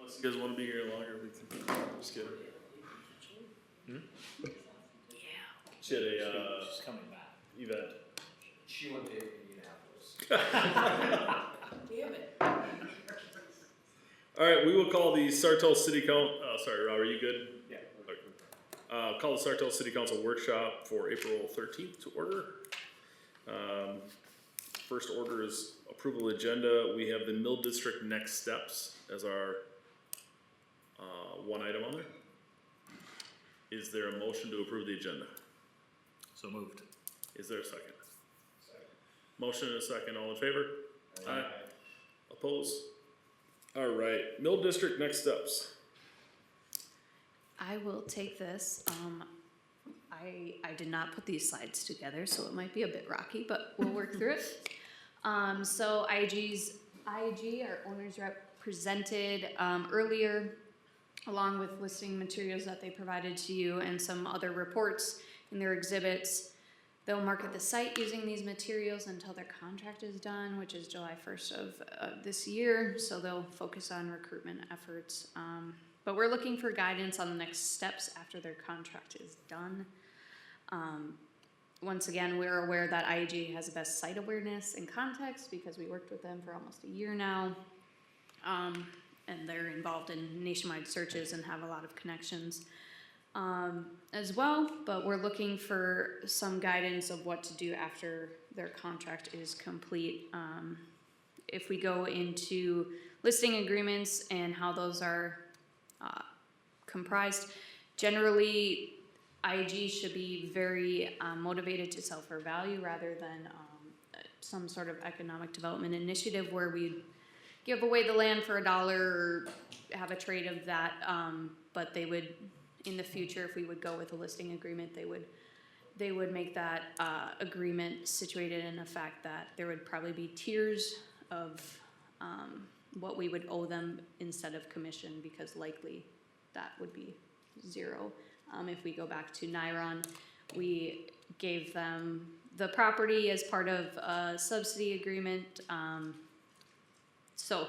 Unless you guys wanna be here longer, we can, just kidding. She had a, She's coming back. event. She went to Indianapolis. Damn it. Alright, we will call the Sartell City sorry, Rob, are you good? Yeah. Call the Sartell City Council workshop for April 13th to order. First order is approval agenda. We have the Mill District next steps as our one item on there. Is there a motion to approve the agenda? So moved. Is there a second? Motion and a second, all in favor? Aye. Opposed? Alright, Mill District next steps. I will take this. I did not put these slides together, so it might be a bit rocky, but we'll work through it. So IG, our owner's rep, presented earlier, along with listing materials that they provided to you and some other reports in their exhibits. They'll market the site using these materials until their contract is done, which is July 1st of this year. So they'll focus on recruitment efforts. But we're looking for guidance on the next steps after their contract is done. Once again, we're aware that IAG has the best site awareness and context because we worked with them for almost a year now. And they're involved in nationwide searches and have a lot of connections as well. But we're looking for some guidance of what to do after their contract is complete. If we go into listing agreements and how those are comprised, generally IG should be very motivated to sell for value rather than some sort of economic development initiative where we give away the land for $1 or have a trade of that. But they would, in the future, if we would go with a listing agreement, they would make that agreement situated in the fact that there would probably be tiers of what we would owe them instead of commission, because likely that would be zero. If we go back to Niron, we gave them the property as part of a subsidy agreement. So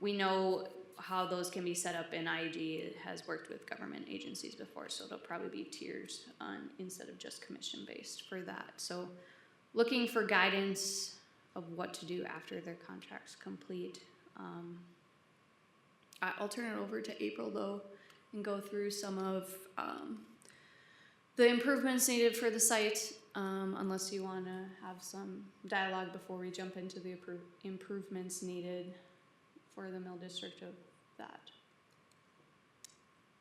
we know how those can be set up, and IEG has worked with government agencies before, so there'll probably be tiers instead of just commission based for that. So looking for guidance of what to do after their contract's complete. I'll turn it over to April though and go through some of the improvements needed for the site, unless you want to have some dialogue before we jump into the improvements needed for the Mill District of that.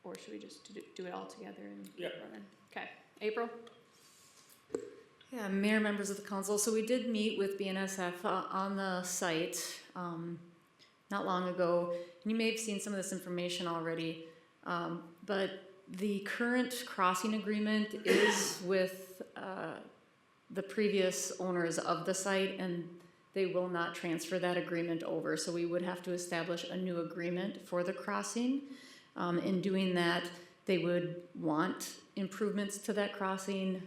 Or should we just do it all together? And Yeah. Okay, April? Yeah, Mayor, members of the council. So we did meet with BNSF on the site not long ago. And you may have seen some of this information already, but the current crossing agreement is with the previous owners of the site, and they will not transfer that agreement over. So we would have to establish a new agreement for the crossing. In doing that, they would want improvements to that crossing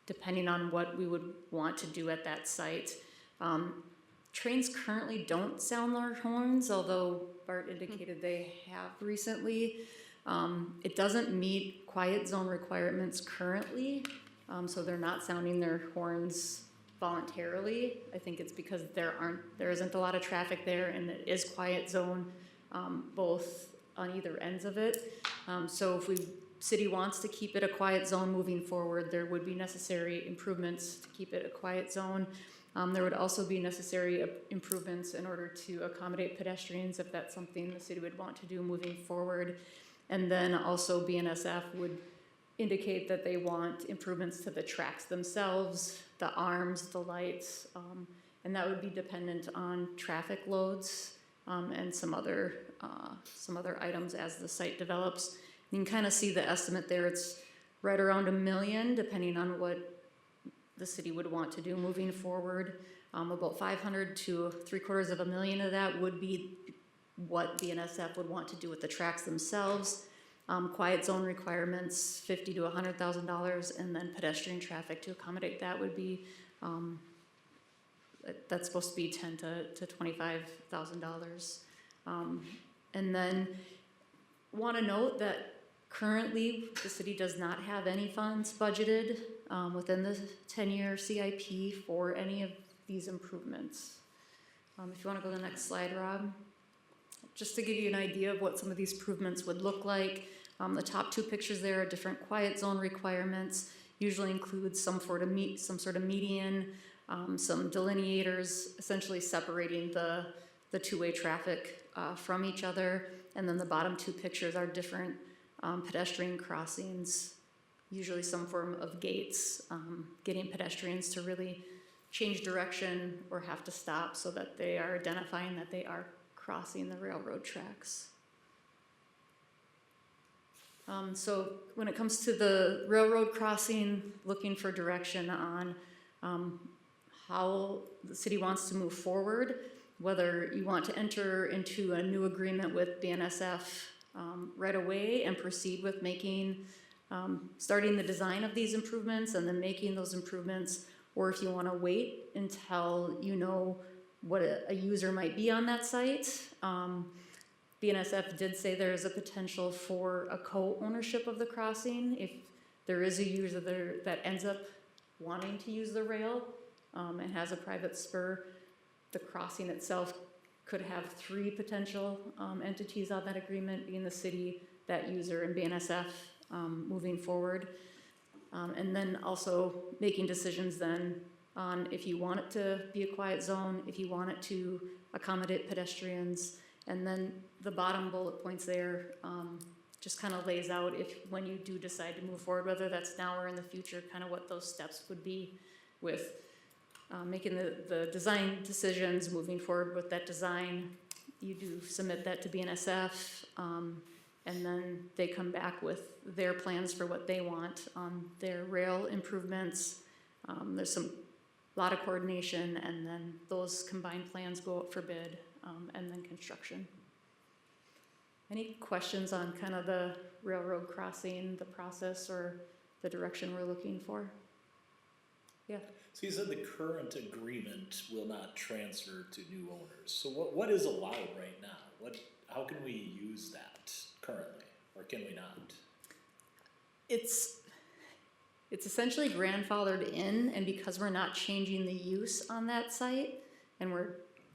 depending on what we would want to do at that site. Trains currently don't sound their horns, although Bart indicated they have recently. It doesn't meet quiet zone requirements currently, so they're not sounding their horns voluntarily. I think it's because there isn't a lot of traffic there, and it is quiet zone, both on either ends of it. So if city wants to keep it a quiet zone moving forward, there would be necessary improvements to keep it a quiet zone. There would also be necessary improvements in order to accommodate pedestrians if that's something the city would want to do moving forward. And then also BNSF would indicate that they want improvements to the tracks themselves, the arms, the lights, and that would be dependent on traffic loads and some other items as the site develops. You can kind of see the estimate there. It's right around $1 million, depending on what the city would want to do moving forward. About 500 to $750,000 of that would be what BNSF would want to do with the tracks themselves. Quiet zone requirements, $50,000 to $100,000, and then pedestrian traffic to accommodate that would be, that's supposed to be $10,000 to $25,000. And then want to note that currently the city does not have any funds budgeted within the 10-year CIP for any of these improvements. If you want to go to the next slide, Rob. Just to give you an idea of what some of these improvements would look like, the top two pictures there are different quiet zone requirements, usually include some sort of median, some delineators, essentially separating the two-way traffic from each other. And then the bottom two pictures are different pedestrian crossings, usually some form of gates, getting pedestrians to really change direction or have to stop so that they are identifying that they are crossing the railroad tracks. So when it comes to the railroad crossing, looking for direction on how the city wants to move forward, whether you want to enter into a new agreement with BNSF right away and proceed with making, starting the design of these improvements and then making those improvements, or if you want to wait until you know what a user might be on that site. BNSF did say there is a potential for a co-ownership of the crossing if there is a user there that ends up wanting to use the rail and has a private spur. The crossing itself could have three potential entities on that agreement, being the city, that user, and BNSF moving forward. And then also making decisions then on if you want it to be a quiet zone, if you want it to accommodate pedestrians. And then the bottom bullet points there just kind of lays out when you do decide to move forward, whether that's now or in the future, kind of what those steps would be with making the design decisions, moving forward with that design. You do submit that to BNSF, and then they come back with their plans for what they want on their rail improvements. There's a lot of coordination, and then those combined plans go up for bid, and then construction. Any questions on kind of the railroad crossing, the process, or the direction we're looking for? Yeah. So you said the current agreement will not transfer to new owners. So what is allowed right now? How can we use that currently, or can we not? It's essentially grandfathered in, and because we're not changing the use on that site, and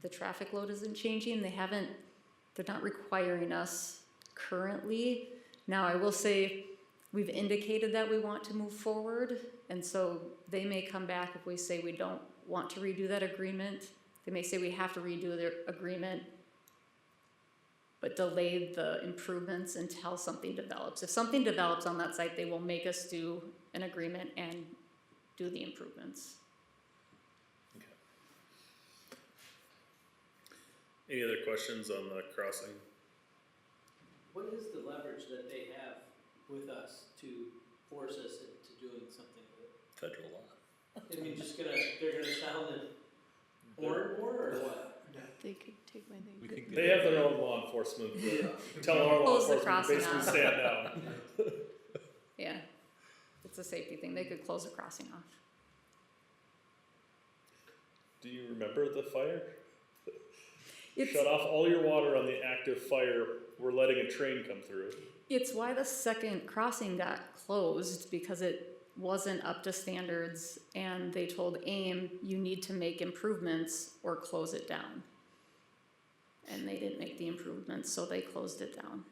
the traffic load isn't changing, they're not requiring us currently. Now, I will say we've indicated that we want to move forward, and so they may come back if we say we don't want to redo that agreement. They may say we have to redo their agreement, but delay the improvements until something develops. If something develops on that site, they will make us do an agreement and do the improvements. Okay. Any other questions on the crossing? What is the leverage that they have with us to force us into doing something with it? Federal law. I mean, they're gonna sound the horn more, or what? They could take my thing. They have their own law enforcement. Tell our law Close the enforcement to crossing basically off. stand down. Yeah, it's a safety thing. They could close the crossing off. Do you remember the fire? It's, Shut off all your water on the active fire. We're letting a train come through. it's why the second crossing got closed, because it wasn't up to standards, and they told AIM, you need to make improvements or close it down. And they didn't make the improvements, so they closed it down.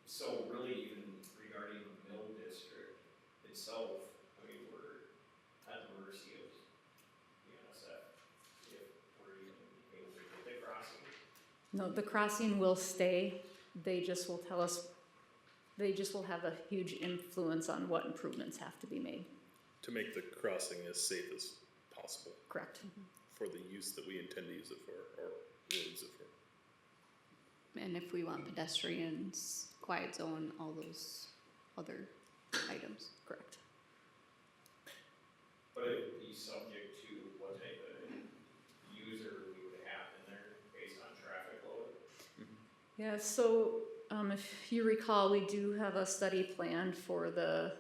So really, even regarding the mill district itself, I mean, we're at the mercy of BNSF if we're even able to get the crossing. No, the crossing will stay. They just will tell us, they just will have a huge influence on what improvements have to be made. To make the crossing as safe as possible Correct. for the use that we intend to use it for, or will use it for. And if we want pedestrians, quiet zone, all those other items. Correct. But it would be subject to what type of user we would have in there based on traffic load. Yeah, so if you recall, we do have a study planned for the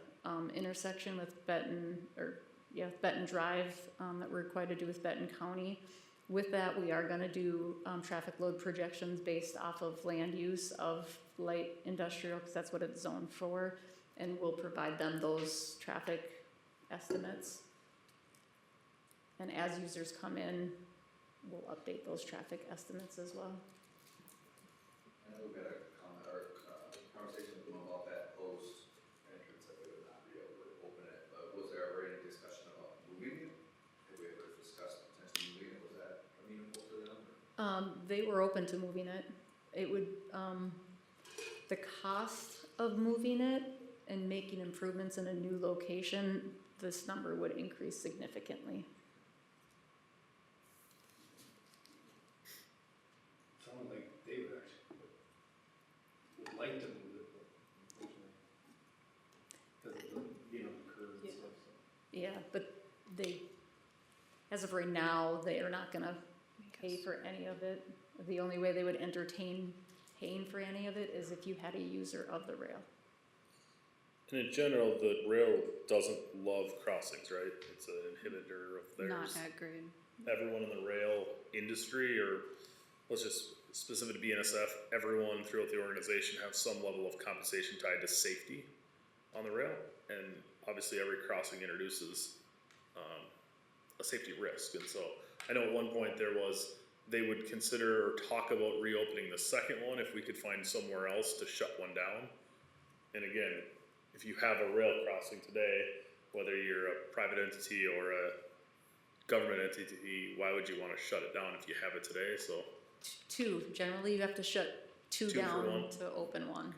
intersection with Benton Drive that we're required to do with Benton County. with that, we are gonna do, traffic load projections based off of land use of light industrial, cause that's what it's zoned for. And we'll provide them those traffic estimates. And as users come in, we'll update those traffic estimates as well. I know we got a comment, or, conversation with them about that closed entrance, that we would not be able to open it, but was there ever any discussion about moving it? Have we ever discussed potentially moving it, was that amenable to them? They were open to moving it. It would, the cost of moving it and making improvements in a new location, this number would increase significantly. Sounded like David actually would like to move it, but because of the, you know, the curve and Yeah. stuff, so. Yeah, but they, as of right now, they are not gonna pay for any of it. The only way they would entertain paying for any of it is if you had a user of the rail. And in general, the rail doesn't love crossings, right? It's an inhibitor of theirs. Not at grade. Everyone in the rail industry, or let's just specific to BNSF, everyone throughout the organization has some level of compensation tied to safety on the rail. And obviously every crossing introduces a safety risk. And so I know at one point they would consider or talk about reopening the second one if we could find somewhere else to shut one down. And again, if you have a rail crossing today, whether you're a private entity or a government entity, why would you want to shut it down if you have it today? So, Two, generally you have to shut two Two for down one. to open one.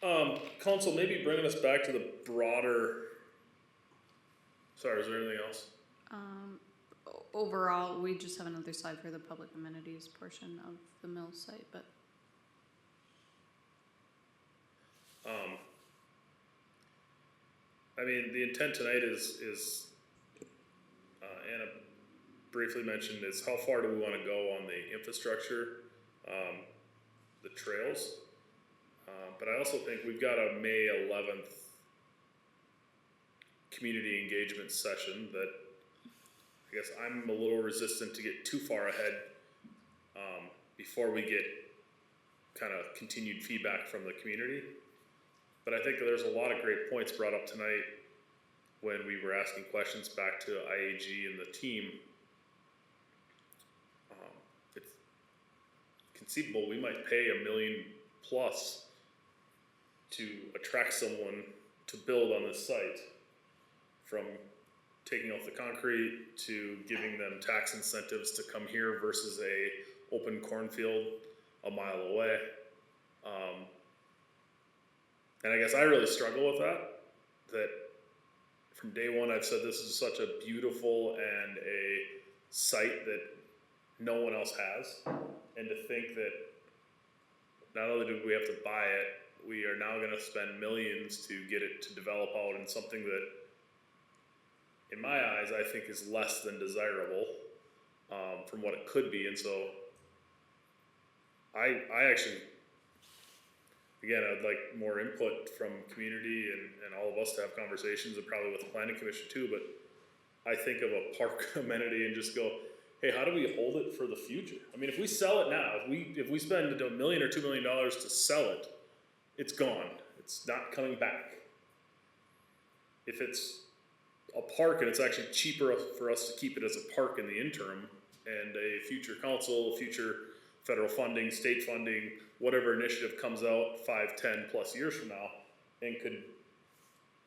okay. Council, maybe bringing us back to the broader. Sorry, is there anything else? Overall, we just have another slide for the public amenities portion of the mill site, but I mean, the intent tonight is Anna briefly mentioned is how far do we want to go on the infrastructure, the trails. But I also think we've got a May 11th community engagement session that I guess I'm a little resistant to get too far ahead before we get kind of continued feedback from the community. But I think there's a lot of great points brought up tonight when we were asking questions back to IAG and the team. It's conceivable we might pay $1 million plus to attract someone to build on this site, from taking off the concrete to giving them tax incentives to come here versus a open cornfield a mile away. And I guess I really struggle with that from day one I've said this is such a beautiful and a site that no one else has, and to think that not only do we have to buy it, we are now going to spend millions to get it to develop out in something that, in my eyes, I think is less than desirable from what it could be. And so I actually, again, I'd like more input from community and all of us to have conversations, and probably with the planning commission too, but I think of a park amenity and just go, hey, how do we hold it for the future? I mean, if we sell it now, if we spend $1 million or $2 million to sell it, it's gone. It's not coming back. If it's a park and it's actually cheaper for us to keep it as a park in the interim, and a future council, future federal funding, state funding, whatever initiative comes out 5, 10 plus years from now and could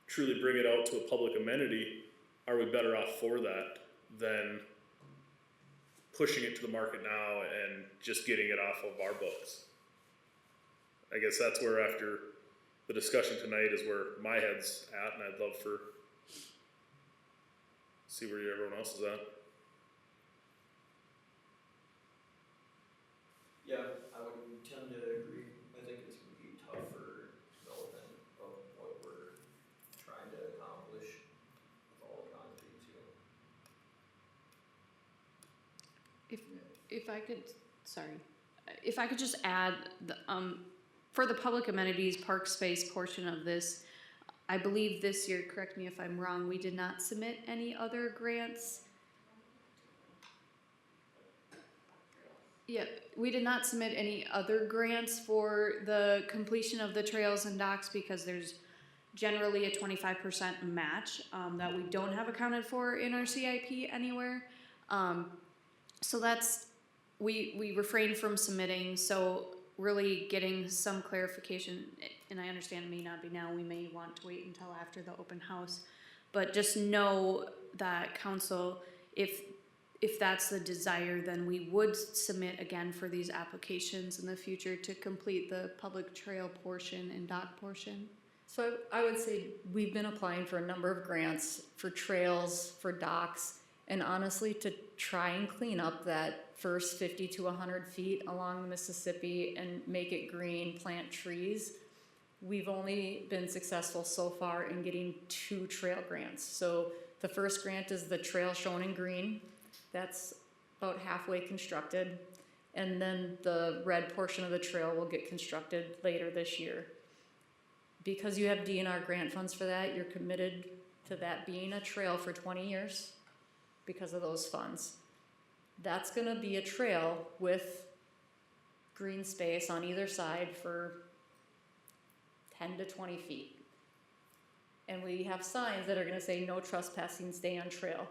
truly bring it out to a public amenity, are we better off for that than pushing it to the market now and just getting it off of our books? I guess that's where, after the discussion tonight, is where my head's at, and I'd love for see where everyone else is at. Yeah, I would tend to agree. I think it's gonna be tough for development of what we're trying to accomplish with all the concrete too. if I could, sorry, if I could just add, the, for the public amenities park space portion of this, I believe this year, correct me if I'm wrong, we did not submit any other grants. Yeah, we did not submit any other grants for the completion of the trails and docks because there's generally a 25% match that we don't have accounted for in our CIP anywhere. So that's, we refrain from submitting, so really getting some clarification, and I understand it may not be now, we may want to wait until after the open house, but just know that council, if that's the desire, then we would submit again for these applications in the future to complete the public trail portion and dock portion. So I would say we've been applying for a number of grants for trails, for docks, and honestly, to try and clean up that first 50 to 100 feet along the Mississippi and make it green, plant trees. We've only been successful so far in getting 2 trail grants. So the first grant is the trail shown in green. That's about halfway constructed. And then the red portion of the trail will get constructed later this year. Because you have DNR grant funds for that, you're committed to that being a trail for 20 years because of those funds. That's gonna be a trail with green space on either side for 10 to 20 feet. And we have signs that are gonna say no trespassing, stay on trail.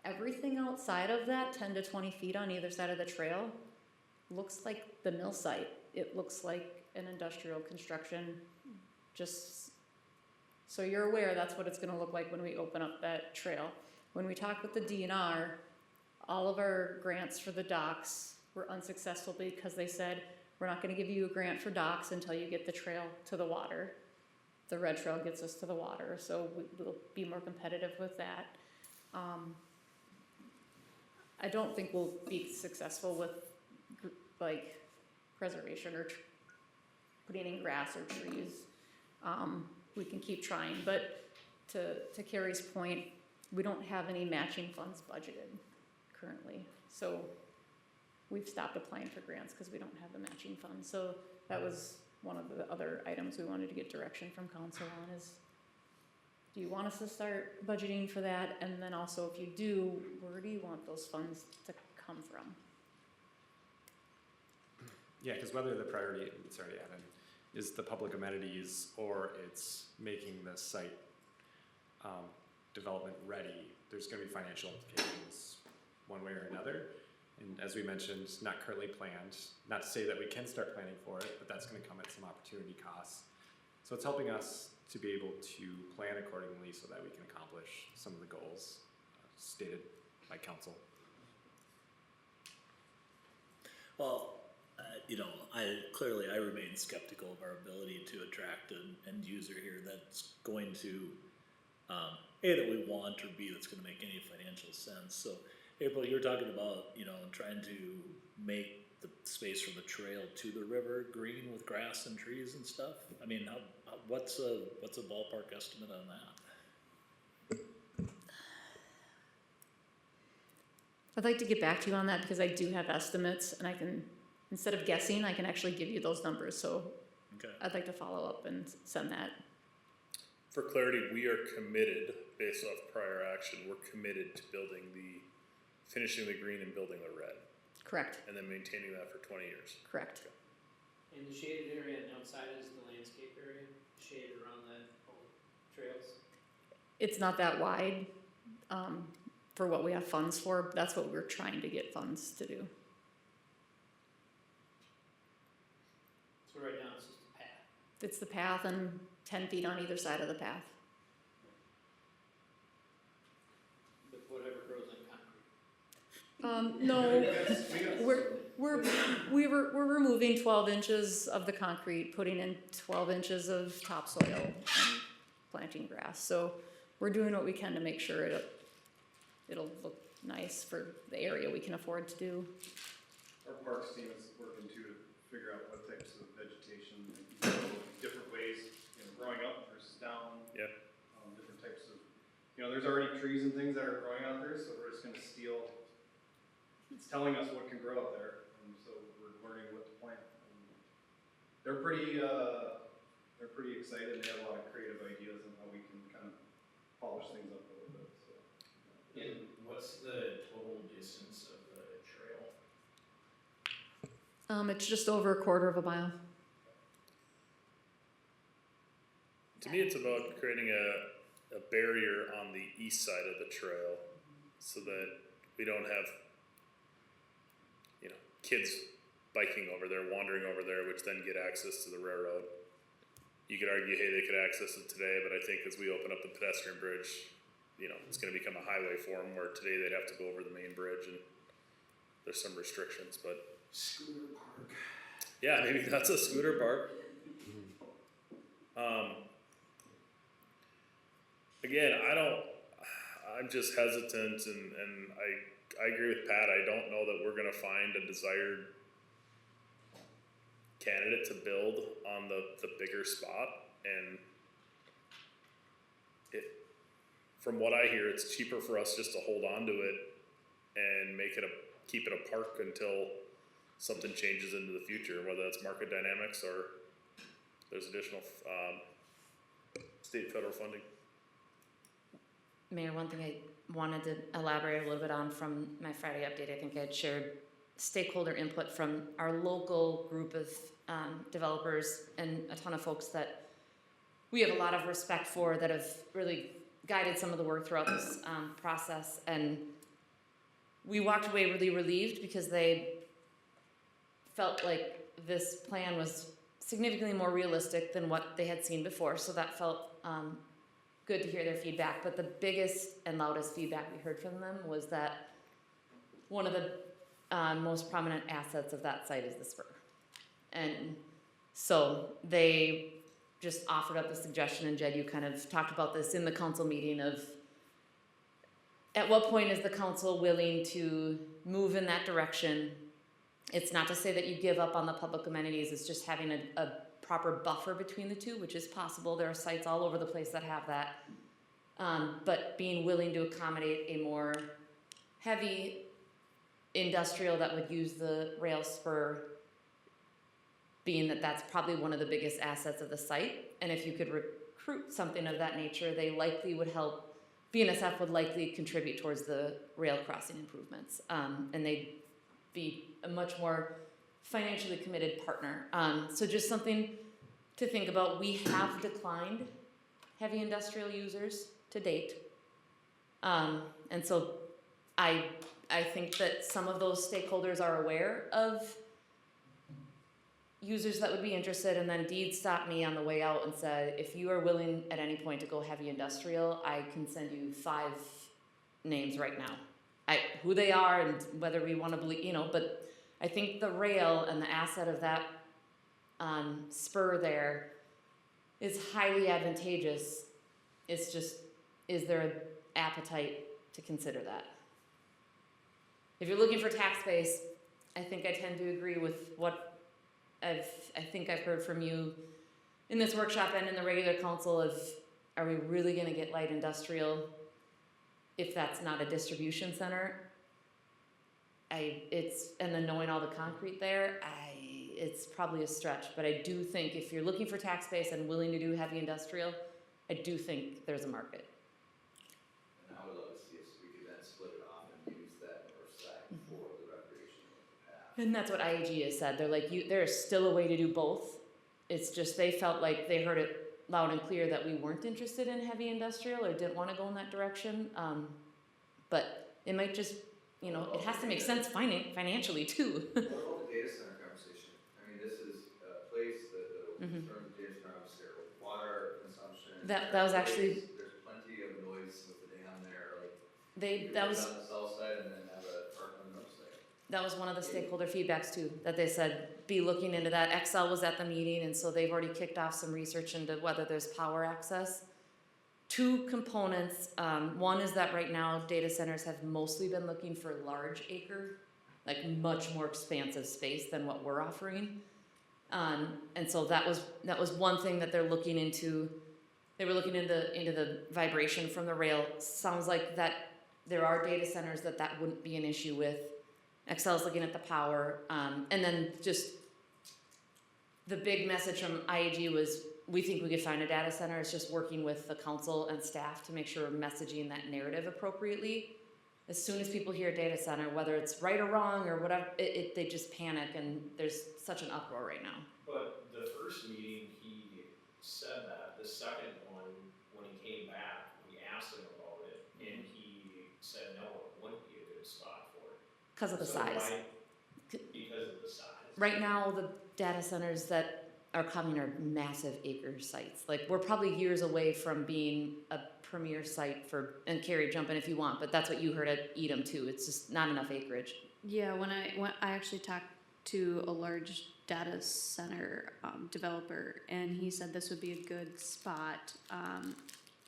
Everything outside of that 10 to 20 feet on either side of the trail looks like the mill site. It looks like an industrial construction. Just so you're aware, that's what it's gonna look like when we open up that trail. When we talked with the DNR, all of our grants for the docks were unsuccessful because they said, we're not gonna give you a grant for docks until you get the trail to the water. The red trail gets us to the water, so we'll be more competitive with that. I don't think we'll be successful with like preservation or putting in grass or trees. We can keep trying, but to Carrie's point, we don't have any matching funds budgeted currently. So we've stopped applying for grants because we don't have the matching funds. So that was one of the other items we wanted to get direction from council on is, do you want us to start budgeting for that? And then also if you do, where do you want those funds to come from? Yeah, because whether the priority, it's already added, is the public amenities or it's making the site development ready, there's going to be financial implications one way or another. And as we mentioned, not currently planned. Not to say that we can start planning for it, but that's going to come at some opportunity costs. So it's helping us to be able to plan accordingly so that we can accomplish some of the goals stated by council. Well, I remain skeptical of our ability to attract an end user here that's going to, A, that we want, or B, that's gonna make any financial sense. So April, you're talking about, trying to make the space from the trail to the river green with grass and trees and stuff. I mean, what's a ballpark estimate on that? I'd like to get back to you on that because I do have estimates and I can, instead of guessing, I can actually give you those numbers. So Okay. I'd like to follow up and send that. For clarity, we are committed, based off prior action, we're committed to finishing the green and building the red, Correct, and then maintaining that for 20 years. correct. And the shaded area and outside is the landscape area, shaded around the whole trails. It's not that wide for what we have funds for. That's what we're trying to get funds to do. So right now it's just a path. It's the path and 10 feet on either side of the path. With whatever grows in concrete. No, we're removing 12 inches of the concrete, putting in 12 inches of topsoil and planting grass. So we're doing what we can to make sure it'll look nice for the area we can afford to do. Our parks team is working to figure out what types of vegetation, different ways, growing up versus down. Yeah. Different types of, there's already trees and things that are growing out there, so we're just gonna steal. It's telling us what can grow out there, and so we're learning what to plant. And they're pretty they're pretty excited, and they have a lot of creative ideas on how we can kind of polish things up a little bit, so. And what's the total distance of the trail? It's just over a quarter of a mile. To me, it's about creating a barrier on the east side of the trail so that we don't have, kids biking over there, wandering over there, which then get access to the railroad. You could argue, hey, they could access it today, but I think as we open up the pedestrian bridge, it's going to become a highway for them, where today they'd have to go over the main bridge, and there's some restrictions, but. Scooter park. Yeah, maybe that's a scooter park. Again, I'm just hesitant, and I agree with Pat. I don't know that we're gonna find a desired candidate to build on the bigger spot, and from what I hear, it's cheaper for us just to hold on to it and keep it a park until something changes into the future, whether that's market dynamics or there's additional state, federal funding. Mayor, one thing I wanted to elaborate a little bit on from my Friday update, I think I had shared stakeholder input from our local group of developers and a ton of folks that we have a lot of respect for, that have really guided some of the work throughout this process. And we walked away really relieved because they felt like this plan was significantly more realistic than what they had seen before. So that felt good to hear their feedback. But the biggest and loudest feedback we heard from them was that one of the most prominent assets of that site is the spur. And so they just offered up the suggestion, and Jed, you kind of talked about this in the council meeting, of at what point is the council willing to move in that direction? It's not to say that you give up on the public amenities, it's just having a proper buffer between the two, which is possible. There are sites all over the place that have that. But being willing to accommodate a more heavy industrial that would use the rail spur, being that that's probably one of the biggest assets of the site. And if you could recruit something of that nature, they likely would help. BNSF would likely contribute towards the rail crossing improvements. And they'd be a much more financially committed partner. So just something to think about. We have declined heavy industrial users to date. And so I think that some of those stakeholders are aware of users that would be interested, and then Deed stopped me on the way out and said, if you are willing at any point to go heavy industrial, I can send you 5 names right now. Who they are and whether we want to believe, but I think the rail and the asset of that spur there is highly advantageous. It's just, is there an appetite to consider that? If you're looking for tax base, I think I tend to agree with what I think I've heard from you in this workshop and in the regular council of, are we really going to get light industrial if that's not a distribution center? And then knowing all the concrete there, it's probably a stretch, but I do think if you're looking for tax base and willing to do heavy industrial, I do think there's a market. And I would love to see if we could then split it off and use that north side for the recreational path. And that's what IAG has said. They're like, there is still a way to do both. It's just they felt like they heard it loud and clear that we weren't interested in heavy industrial or didn't want to go in that direction. But it might just, it has to make sense financially too. What about the data center conversation? I mean, this is a place that in terms of data center, obviously, with water consumption. That was actually. There's plenty of noise with the dam there. That was on the south side and then have a park on the north side. That was one of the stakeholder feedbacks too, that they said, be looking into that. Excel was at the meeting, and so they've already kicked off some research into whether there's power access. 2 components. One is that right now data centers have mostly been looking for large acre, like much more expansive space than what we're offering. And so that was one thing that they're looking into. They were looking into the vibration from the rail. Sounds like that there are data centers that wouldn't be an issue with. Excel's looking at the power. And then just the big message from IAG was, we think we could find a data center. It's just working with the council and staff to make sure we're messaging that narrative appropriately. As soon as people hear data center, whether it's right or wrong or whatever, they just panic, and there's such an uproar right now. But the first meeting, he said that. The second one, when he came back, we asked him about it, and he said no, it wouldn't be a good spot for it. Because of the So size. why- Because of the size. Right now, the data centers that are coming are massive acre sites. Like, we're probably years away from being a premier site for, and Carrie, jump in if you want, but that's what you heard at Edom too. It's just not enough acreage. Yeah, when I actually talked to a large data center developer, and he said this would be a good spot,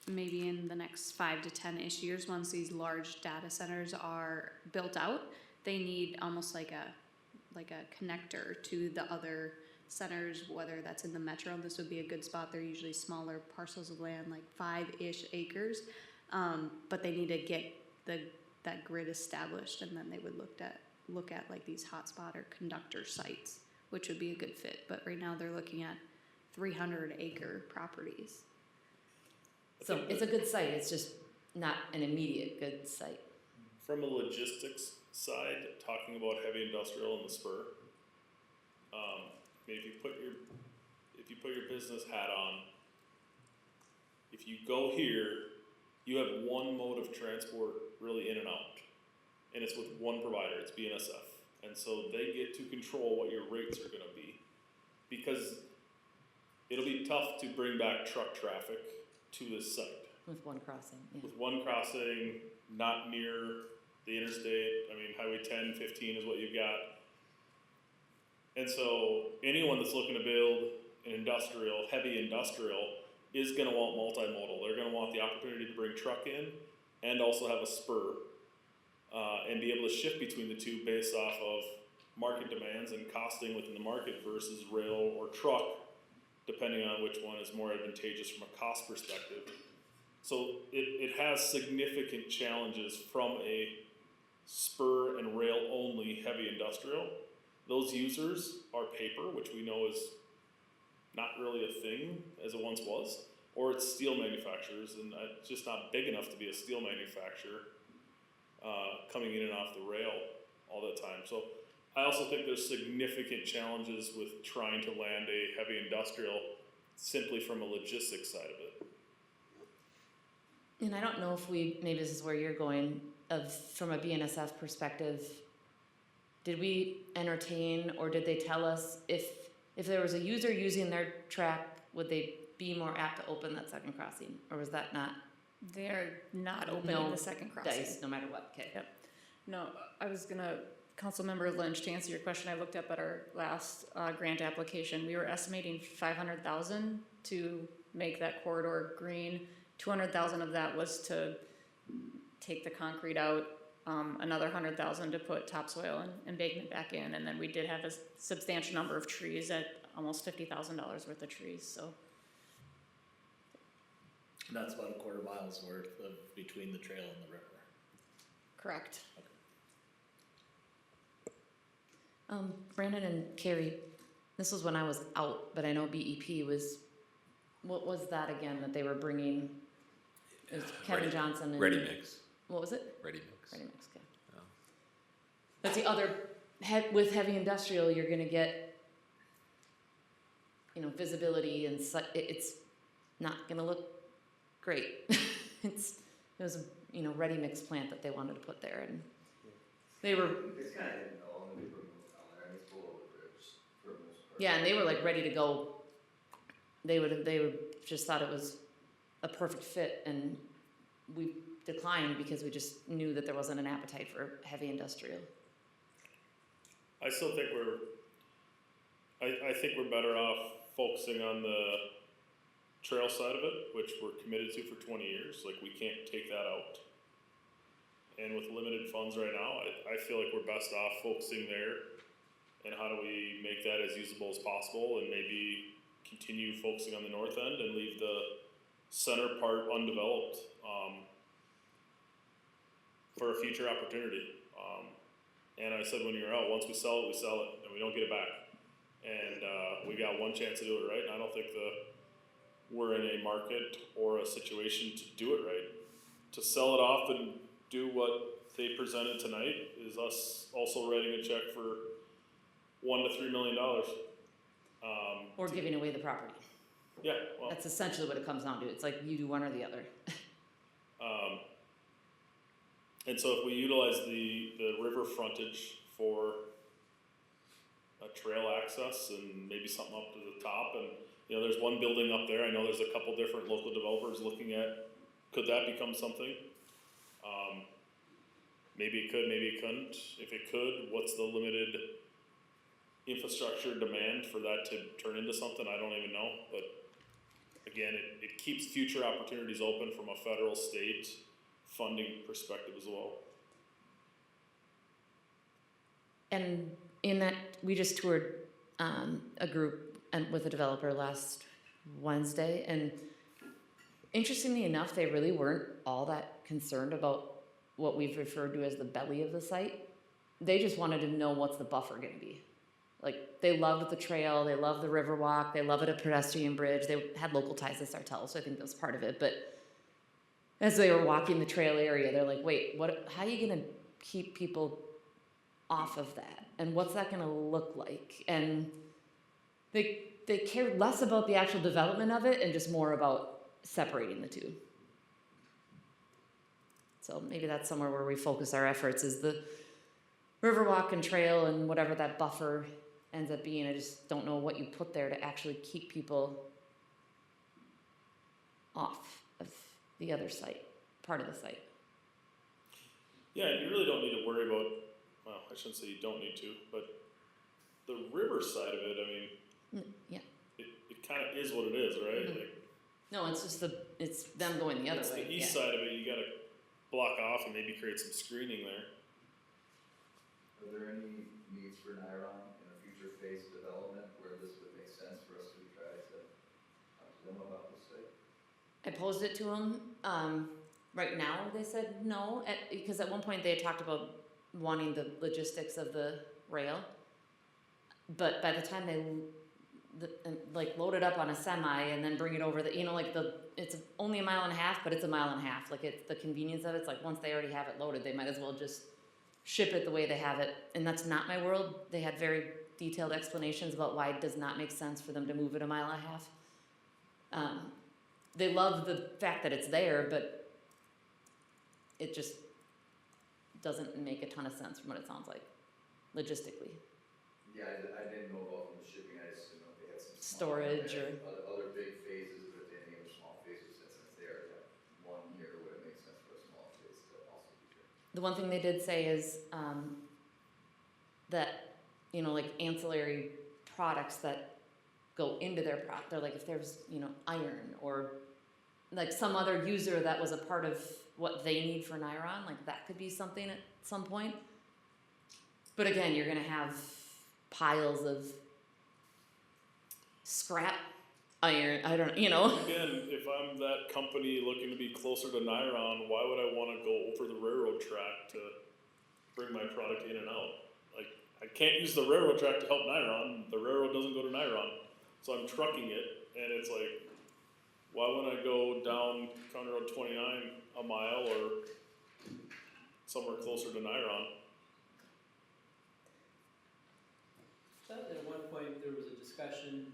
maybe in the next 5 to 10-ish years, once these large data centers are built out. They need almost like a connector to the other centers, whether that's in the metro. This would be a good spot. They're usually smaller parcels of land, like 5-ish acres, but they need to get that grid established, and then they would look at like these hotspot or conductor sites, which would be a good fit. But right now they're looking at 300-acre properties. So it's a good site. It's just not an immediate good site. From a logistics side, talking about heavy industrial in the spur, I mean, if you put your business hat on, if you go here, you have one mode of transport really in and out, and it's with one provider. It's BNSF, and so they get to control what your rates are going to be, because it'll be tough to bring back truck traffic to this site. With one crossing, yeah. With one crossing, not near the interstate, I mean, Highway 10, 15 is what you've got. And so anyone that's looking to build an industrial, heavy industrial, is gonna want multimodal. They're gonna want the opportunity to bring truck in and also have a spur, and be able to shift between the two based off of market demands and costing within the market versus rail or truck, depending on which one is more advantageous from a cost perspective. So it has significant challenges from a spur and rail only heavy industrial. Those users are paper, which we know is not really a thing as it once was, or it's steel manufacturers, and it's just not big enough to be a steel manufacturer coming in and off the rail all the time. So I also think there's significant challenges with trying to land a heavy industrial simply from a logistics side of it. And I don't know if maybe this is where you're going, from a BNSF perspective, did we entertain or did they tell us if there was a user using their track, would they be more apt to open that second crossing? Or was that not? They're not opening No the second crossing. dice, no matter what, okay. Yep. No, I was gonna, Councilmember Lynch, to answer your question, I looked up at our last grant application. We were estimating 500,000 to make that corridor green. 200,000 of that was to take the concrete out, another 100,000 to put topsoil and embankment back in, and then we did have a substantial number of trees at almost $50,000 worth of trees, so. And that's about a quarter mile's worth of between the trail and the river. Correct. Brandon and Carrie, this was when I was out, but I know BEP was, what was that again that they were bringing? It was Kevin Johnson and. Ready mix. What was it? Ready mix. Ready mix, okay. Oh. That's the other, with heavy industrial, you're gonna get, visibility and it's not gonna look great. It was a, ready mix plant that they wanted to put there, and they were. It's kind of hidden though, and we put them down there, and it's below the bridge for the most part. Yeah, and they were like ready to go. They would just thought it was a perfect fit, and we declined because we just knew that there wasn't an appetite for heavy industrial. I still think I think we're better off focusing on the trail side of it, which we're committed to for 20 years. Like, we can't take that out. And with limited funds right now, I feel like we're best off focusing there. And how do we make that as usable as possible, and maybe continue focusing on the north end and leave the center part undeveloped for a future opportunity. And I said when you're out, once we sell it, and we don't get it back. And we got one chance to do it right, and I don't think we're in a market or a situation to do it right. To sell it off and do what they presented tonight is us also writing a check for $1 to $3 million. Or giving away the property. Yeah, well, That's essentially what it comes down to. It's like you do one or the other. and so if we utilize the river frontage for a trail access and maybe something up to the top, and you know, there's one building up there. I know there's a couple different local developers looking at, could that become something? Maybe it could, maybe it couldn't. If it could, what's the limited infrastructure demand for that to turn into something? I don't even know. But again, it keeps future opportunities open from a federal, state funding perspective as well. And in that, we just toured a group and with a developer last Wednesday, and interestingly enough, they really weren't all that concerned about what we've referred to as the belly of the site. They just wanted to know what's the buffer going to be. Like, they loved the trail, they loved the river walk, they loved a pedestrian bridge. They had local ties to Sartell, so I think that was part of it. But as they were walking the trail area, they're like, wait, how are you going to keep people off of that? And what's that going to look like? And they cared less about the actual development of it and just more about separating the two. So maybe that's somewhere where we focus our efforts, is the Riverwalk and trail and whatever that buffer ends up being. I just don't know what you put there to actually keep people off of the other site, part of the site. Yeah, and you really don't need to worry about, well, I shouldn't say you don't need to, but the river side of it, I mean, Yeah. it kind of is what it is, right? Mhm. Like, No, it's just it's them going the other it's way. the east Yeah. side of it, you gotta block off and maybe create some screening there. Are there any needs for Niron in a future phase development where this would make sense for us to try to talk to them about this site? I posed it to them. Right now, they said no, because at one point they had talked about wanting the logistics of the rail. But by the time they load it up on a semi and then bring it over it's only a mile and a half, but it's a mile and a half. Like, it's the convenience of it. It's like, once they already have it loaded, they might as well just ship it the way they have it. And that's not my world. They had very detailed explanations about why it does not make sense for them to move it a mile and a half. They love the fact that it's there, but it just doesn't make a ton of sense from what it sounds like, logistically. Yeah, I didn't know about the shipping, I just didn't know if they had some. Storage or. Other big phases, but if they had any other small phases, since they already have one here, would it make sense for a small phase to also be here? The one thing they did say is that, like ancillary products that go into their product, they're like, if there's, iron or like some other user that was a part of what they need for Niron, like that could be something at some point. But again, you're gonna have piles of scrap iron, I don't know. Again, if I'm that company looking to be closer to Niron, why would I wanna go over the railroad track to bring my product in and out? Like, I can't use the railroad track to help Niron, the railroad doesn't go to Niron, so I'm trucking it, and it's like, why wouldn't I go down County Road 29 a mile or somewhere closer to Niron? I thought at one point there was a discussion,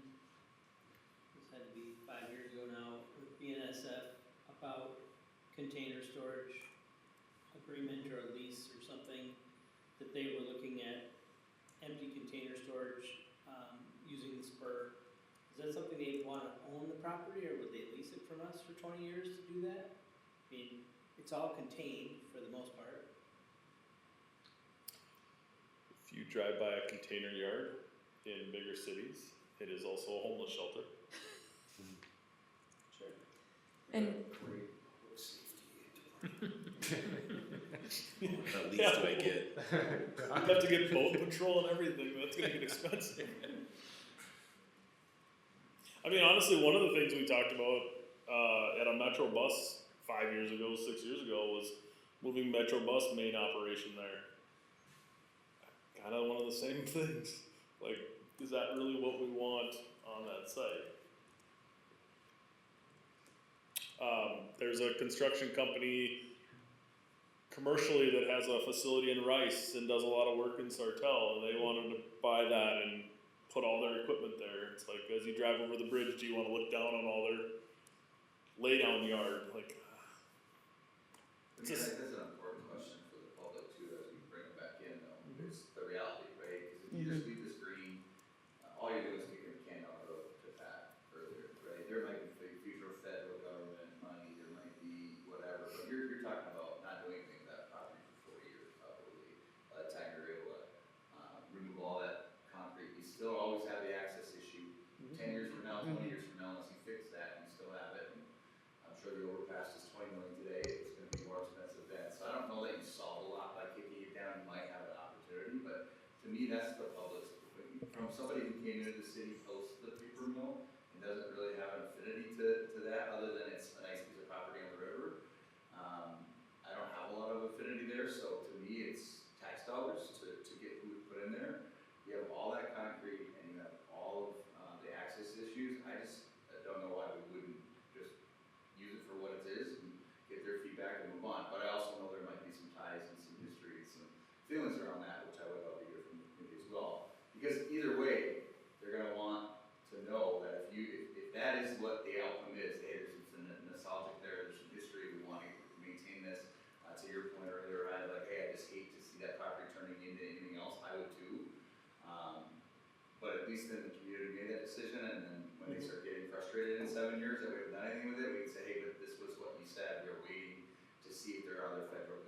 this had to be 5 years ago now, with BNSF about container storage agreement or a lease or something, that they were looking at empty container storage using the spur. Is that something they'd want to own the property, or would they lease it from us for 20 years to do that? I mean, it's all contained for the most part. If you drive by a container yard in bigger cities, it is also a homeless shelter. Sure. And Great public safety. At least do I get. You have to get boat patrol and everything, that's gonna get expensive. I mean, honestly, one of the things we talked about at a Metro bus 5 years ago, 6 years ago, was moving Metro bus main operation there. Kind of one of the same things. Like, is that really what we want on that site? There's a construction company commercially that has a facility in Rice and does a lot of work in Sartell, and they wanted to buy that and put all their equipment there. It's like, as you drive over the bridge, do you want to look down on all their laydown yard? Like, I mean, I think that's an important question for the public too, as we bring it back in though, is the reality, right? Because if you just leave this green, all you're doing is kicking the can down the road to Pat earlier, right? There might be future federal government money, there might be whatever, but you're talking about not doing anything with that property for 4 years probably. By the time you're able to, remove all that concrete, you still always have the access issue. 10 years from now, 20 years from now, unless you fix that, you still have it. And I'm sure the overpass is 20 million today, it's gonna be more expensive then. So I don't know that you solve a lot by kicking it down, you might have an opportunity, but to me, that's the public's, from somebody who came into the city post the paper mill and doesn't really have an affinity to that, other than it's a nice piece of property on the river. I don't have a lot of affinity there, so to me, it's tax dollars to get who put in there. You have all that concrete and you have all of the access issues. I don't know why we wouldn't just use it for what it is and get their feedback and move on. But I also know there might be some ties and some history and some feelings around that, which I would love to hear from the community as well. Because either way, they're gonna want to know that if that is what the outcome is, hey, there's some nostalgic there, there's some history, we want to maintain this. To your point earlier, I like, hey, I just hate to see that property turning into anything else. I would too. But at least then the community made that decision, and then when they start getting frustrated in 7 years that we haven't done anything with it, we can say, hey, but this was what you said. We are waiting to see if there are other federal,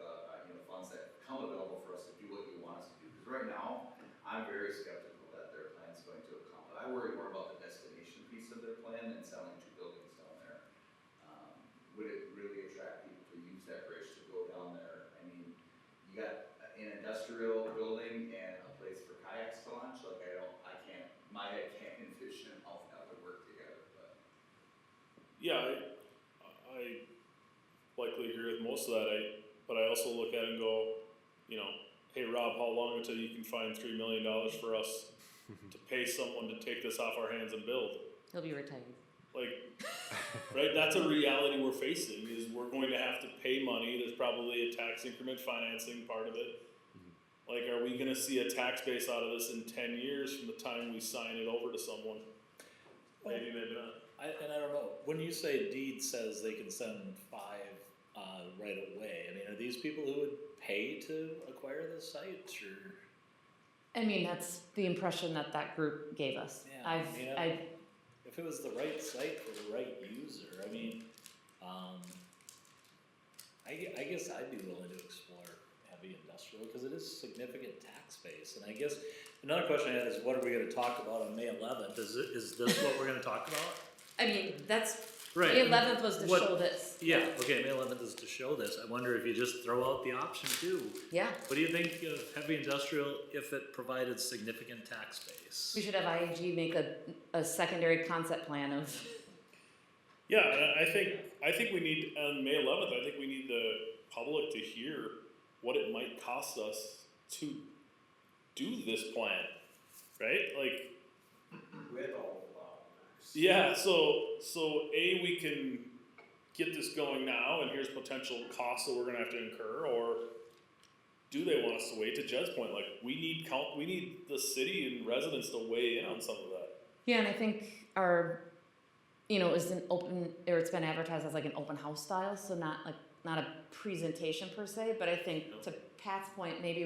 funds that come available for us to do what you want us to do. Because right now, I'm very skeptical that their plan is going to accomplish. I worry more about the destination piece of their plan than selling 2 buildings down there. Would it really attract people to use that bridge to go down there? I mean, you got an industrial building and a place for kayaks to launch. Like, my head can't envision how that would work together. But yeah, I likely agree with most of that. But I also look at it and go, hey Rob, how long until you can find $3 million for us to pay someone to take this off our hands and build? He'll be retired. Like, right? That's a reality we're facing. Is we're going to have to pay money. There's probably a tax increment financing part of it. Like, are we gonna see a tax base out of this in 10 years from the time we sign it over to someone? Maybe, maybe not. I don't know, when you say deed says they can send 5, right away, I mean, are these people who would pay to acquire the sites, or? I mean, that's the impression that group gave us. Yeah, if it was the right site for the right user, I mean, I guess I'd be willing to explore heavy industrial, because it is significant tax base. And I guess another question I had is, what are we gonna talk about on May 11th? Is this what we're gonna talk about? I mean, that's, Right. May 11th was to What- show this. Yeah, okay, May 11th is to show this. I wonder if you just throw out the option too. Yeah, What do you think of heavy industrial if it provided significant tax base? we should have IAG make a secondary concept plan of, Yeah, and I think we need, on May 11th, I think we need the public to hear what it might cost us to do this plan, right? Like, With all the bottlenecks. yeah, so we can get this going now, and here's potential costs that we're gonna have to incur, or do they want us to wait? To Jed's point, like, we need the city and residents to weigh in on some of that. yeah, and I think it was an open, or it's been advertised as like an open house style, so not a presentation per se, but I think to Pat's point, maybe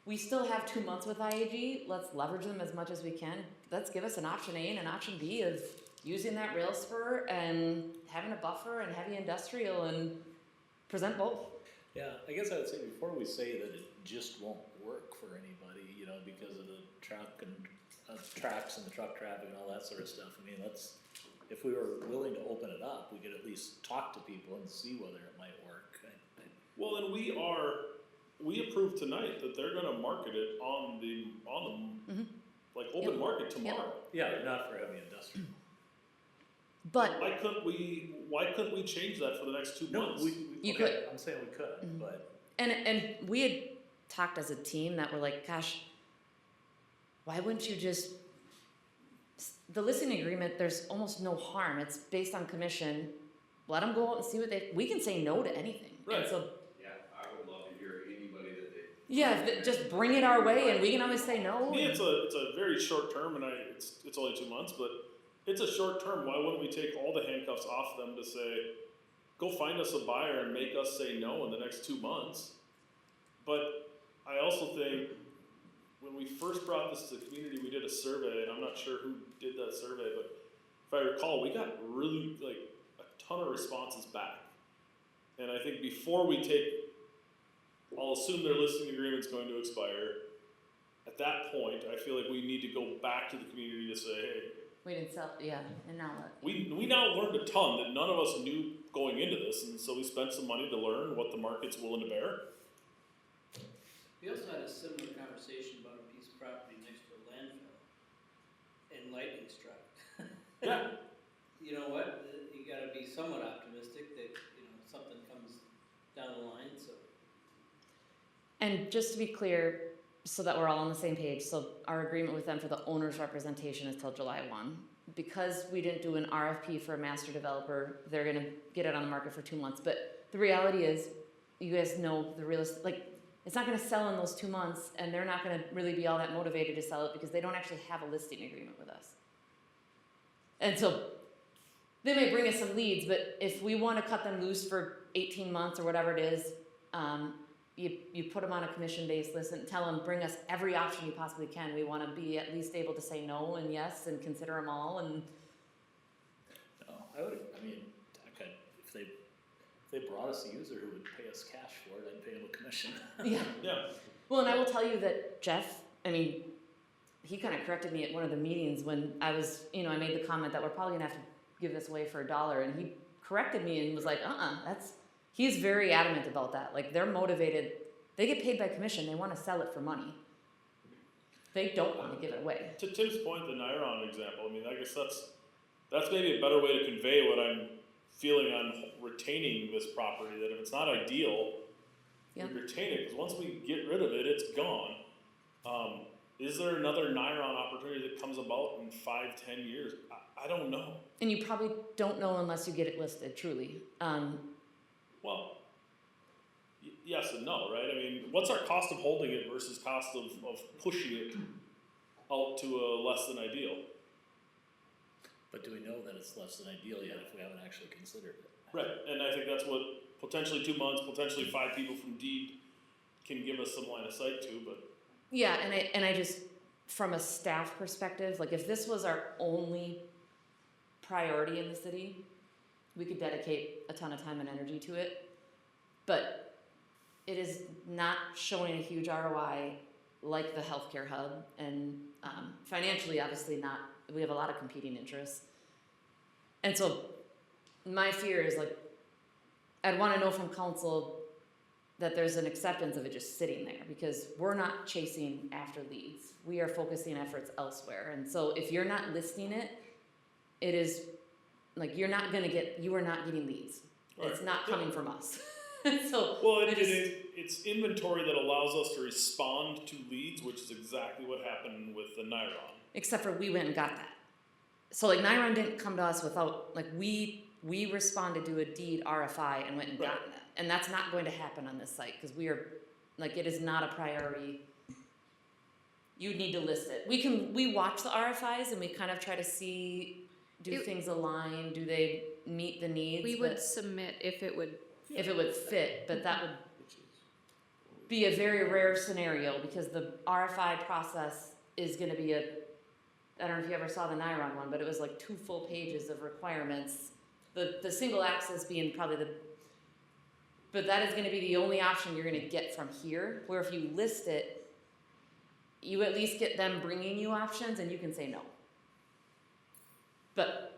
we still have 2 months with IAG, let's leverage them as much as we can. Let's give us an option A and an option B of using that rail spur and having a buffer and heavy industrial and present both. Yeah, I guess I would say before we say that it just won't work for anybody, because of the truck and tracks and the truck traffic and all that sort of stuff. I mean, if we were willing to open it up, we could at least talk to people and see whether it might work. Well, and we approved tonight that they're gonna market it on the like open Yep. market tomorrow. Yeah, not for heavy industrial. But Why couldn't we change that for the next 2 months? You okay, could. I'm saying we could, Mhm. but And we had talked as a team that were like, gosh, why wouldn't you just, the listing agreement, there's almost no harm. It's based on commission. let them go out and see what we can say no to anything. And Right. so, Yeah, I would love to hear anybody that they. yeah, just bring it our way and we can always say no. To me, it's a very short term, and it's only 2 months, but it's a short term. Why wouldn't we take all the handcuffs off them to say, go find us a buyer and make us say no in the next 2 months? But I also think when we first brought this to the community, we did a survey, and I'm not sure who did that survey, but if I recall, we got really like a ton of responses back. And I think before we take, I'll assume their listing agreement's going to expire. At that point, I feel like we need to go back to the community to say, hey, We didn't sell, yeah, and now what? we now learned a ton that none of us knew going into this, and so we spent some money to learn what the market's willing to bear. We also had a similar conversation about a piece of property next to a landfill, and lightning struck. Yeah. You know what, you gotta be somewhat optimistic that, you know, something comes down the line, so. And just to be clear, so that we're all on the same page, so our agreement with them for the owner's representation is till July 1. Because we didn't do an RFP for a master developer, they're gonna get it on the market for 2 months. But the reality is, you guys know the real estate, like, it's not gonna sell in those 2 months, and they're not gonna really be all that motivated to sell it because they don't actually have a listing agreement with us. And so, they may bring us some leads, but if we wanna cut them loose for 18 months or whatever it is, you put them on a commission-based list and tell them, bring us every option you possibly can. We want to be at least able to say no and yes and consider them all. And No, if they brought us a user who would pay us cash for it, I'd pay them a commission. yeah. Yeah. Well, and I will tell you that Jeff, he kind of corrected me at one of the meetings when I was, I made the comment that we're probably gonna have to give this away for $1, and he corrected me and was like, he's very adamant about that. Like, they're motivated. They get paid by commission. They want to sell it for money. They don't want to give it away. To Tim's point, the Niron example, I guess that's maybe a better way to convey what I'm feeling on retaining this property, that if it's not ideal, Yeah. we retain it, because once we get rid of it, it's gone. Is there another Niron opportunity that comes about in 5-10 years? I don't know. And you probably don't know unless you get it listed, truly. Well, yes and no, right? What's our cost of holding it versus cost of pushing it out to a less than ideal? But do we know that it's less than ideal yet if we haven't actually considered it? Right, and I think that's what potentially 2 months, potentially 5 people from deed can give us some line of sight to, but. Yeah, and I just, from a staff perspective, like, if this was our only priority in the city, we could dedicate a ton of time and energy to it. But it is not showing a huge ROI like the healthcare hub, and financially, obviously not. We have a lot of competing interests. And so my fear is, like, I'd want to know from council that there's an acceptance of it just sitting there, because we're not chasing after leads. We are focusing efforts elsewhere. And so if you're not listing it, it is like you are not getting leads. Right. It's not coming from us. So well, it's inventory that allows us to respond to leads, which is exactly what happened with the Niron. Except for we went and got that. So, like, Niron didn't come to us without, like, we responded to a deed RFI and went and gotten that. And that's not going to happen on this site, because we are, like, it is not a priority. You need to list it. We watch the RFIs and we kind of try to see, do things align? Do they meet the needs? We would submit if it would. If it would fit, but that would be a very rare scenario, because the RFI process is going to be I don't know if you ever saw the Niron one, but it was like 2 full pages of requirements. The single access being probably but that is going to be the only option you're going to get from here, where if you list it, you at least get them bringing you options and you can say no. But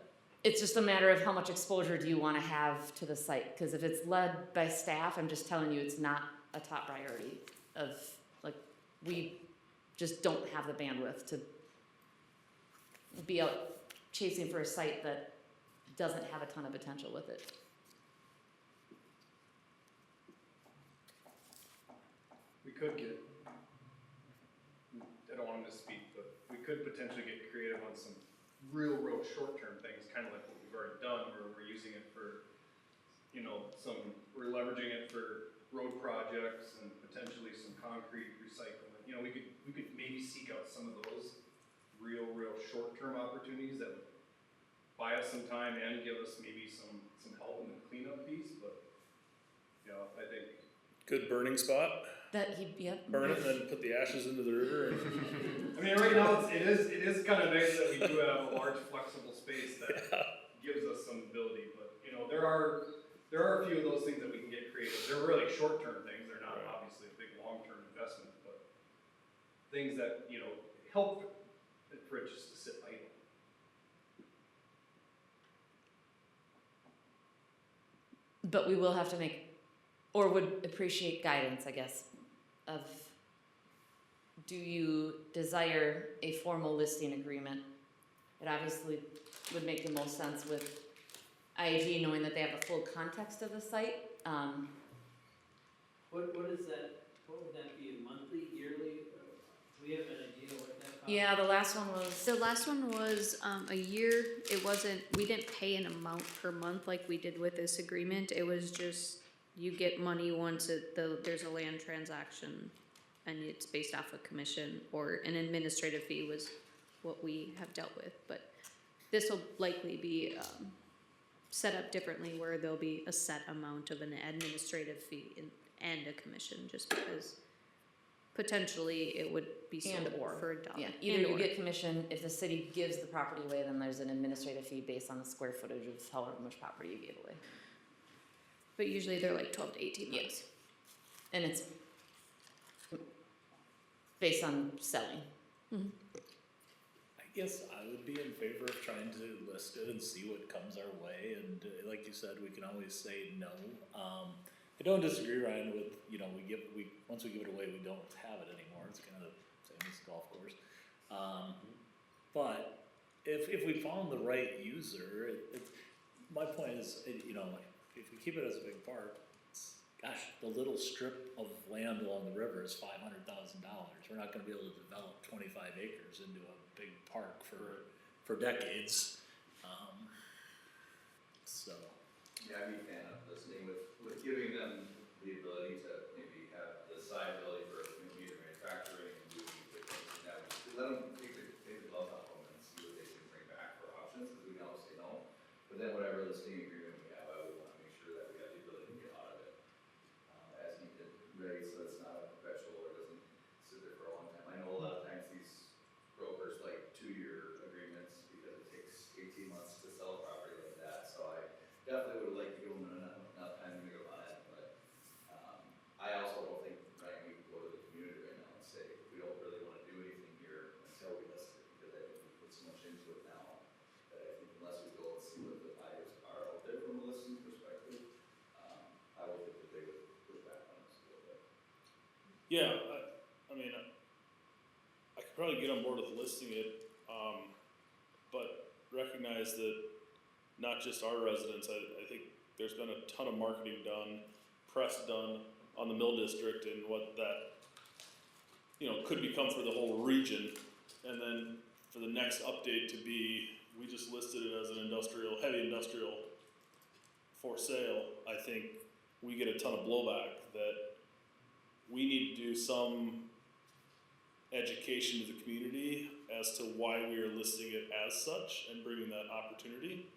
it's just a matter of how much exposure do you want to have to the site, because if it's led by staff, I'm just telling you it's not a top priority of, like, we just don't have the bandwidth to be out chasing for a site that doesn't have a ton of potential with it. We could get, I don't want to misspeak, but we could potentially get creative on some real short-term things, kind of like what we've already done, where we're using it for we're leveraging it for road projects and potentially some concrete recycling. We could maybe seek out some of those real short-term opportunities that would buy us some time and give us maybe some help in the cleanup piece, but, I think. Good burning spot, That he, yep. burn it, and then put the ashes into the river and. Right now, it is kind of nice that we do have a large flexible space that gives us some ability, but, there are a few of those things that we can get creative. They're really short-term things, they're not obviously a big long-term investment, but things that, help for it just to sit idle. But we will have to make, or would appreciate guidance, I guess, of, do you desire a formal listing agreement? It obviously would make the most sense with IAG knowing that they have the full context of the site. What is that, what would that be, monthly, yearly? Do we have an idea what that costs? Yeah, the last one was, The last one was a year. It wasn't, we didn't pay an amount per month like we did with this agreement. It was just, you get money once there's a land transaction and it's based off a commission, or an administrative fee was what we have dealt with. But this will likely be set up differently, where there'll be a set amount of an administrative fee and a commission, just because potentially it would be sold And/or. for $1. yeah, either you And/or. get commission, if the city gives the property away, then there's an administrative fee based on the square footage of however much property you gave away. But usually they're like 12 to 18 months. And it's based on selling. I guess I would be in favor of trying to list it and see what comes our way, and like you said, we can always say no. I don't disagree, Ryan, with, once we give it away, we don't have it anymore, it's kind of the same as the golf course. But if we found the right user, my point is, if we keep it as a big park, gosh, the little strip of land along the river is $500,000. We're not gonna be able to develop 25 acres into a big park for decades. So. Yeah, I'd be a fan of listening with giving them the ability to maybe have the desirability for either manufacturing and doing the things and that, let them take the gloves off them and see what they can bring back for options, because we can always say no. But then whatever listing agreement we have, I would want to make sure that we have the ability to get out of it as needed, right? So it's not a perpetual or doesn't sit there for a long time. I know a lot of times these brokers like 2-year agreements because it takes 18 months to sell a property like that. So I definitely would like to give them enough time to make up on it. But I also don't think, Ryan, we can go to the community right now and say we don't really want to do anything here until we list it, because I think we put so much into it now that I think unless we go and see what the buyers are out there from a listing perspective, I would think that they would push back on us a little bit. Yeah, I mean, I could probably get on board with listing it, but recognize that not just our residents, I think there's been a ton of marketing done, press done on the Mill District and what that, could become for the whole region. And then for the next update to be, we just listed it as an heavy industrial for sale, I think we get a ton of blowback that we need to do some education to the community as to why we are listing it as such and bringing that opportunity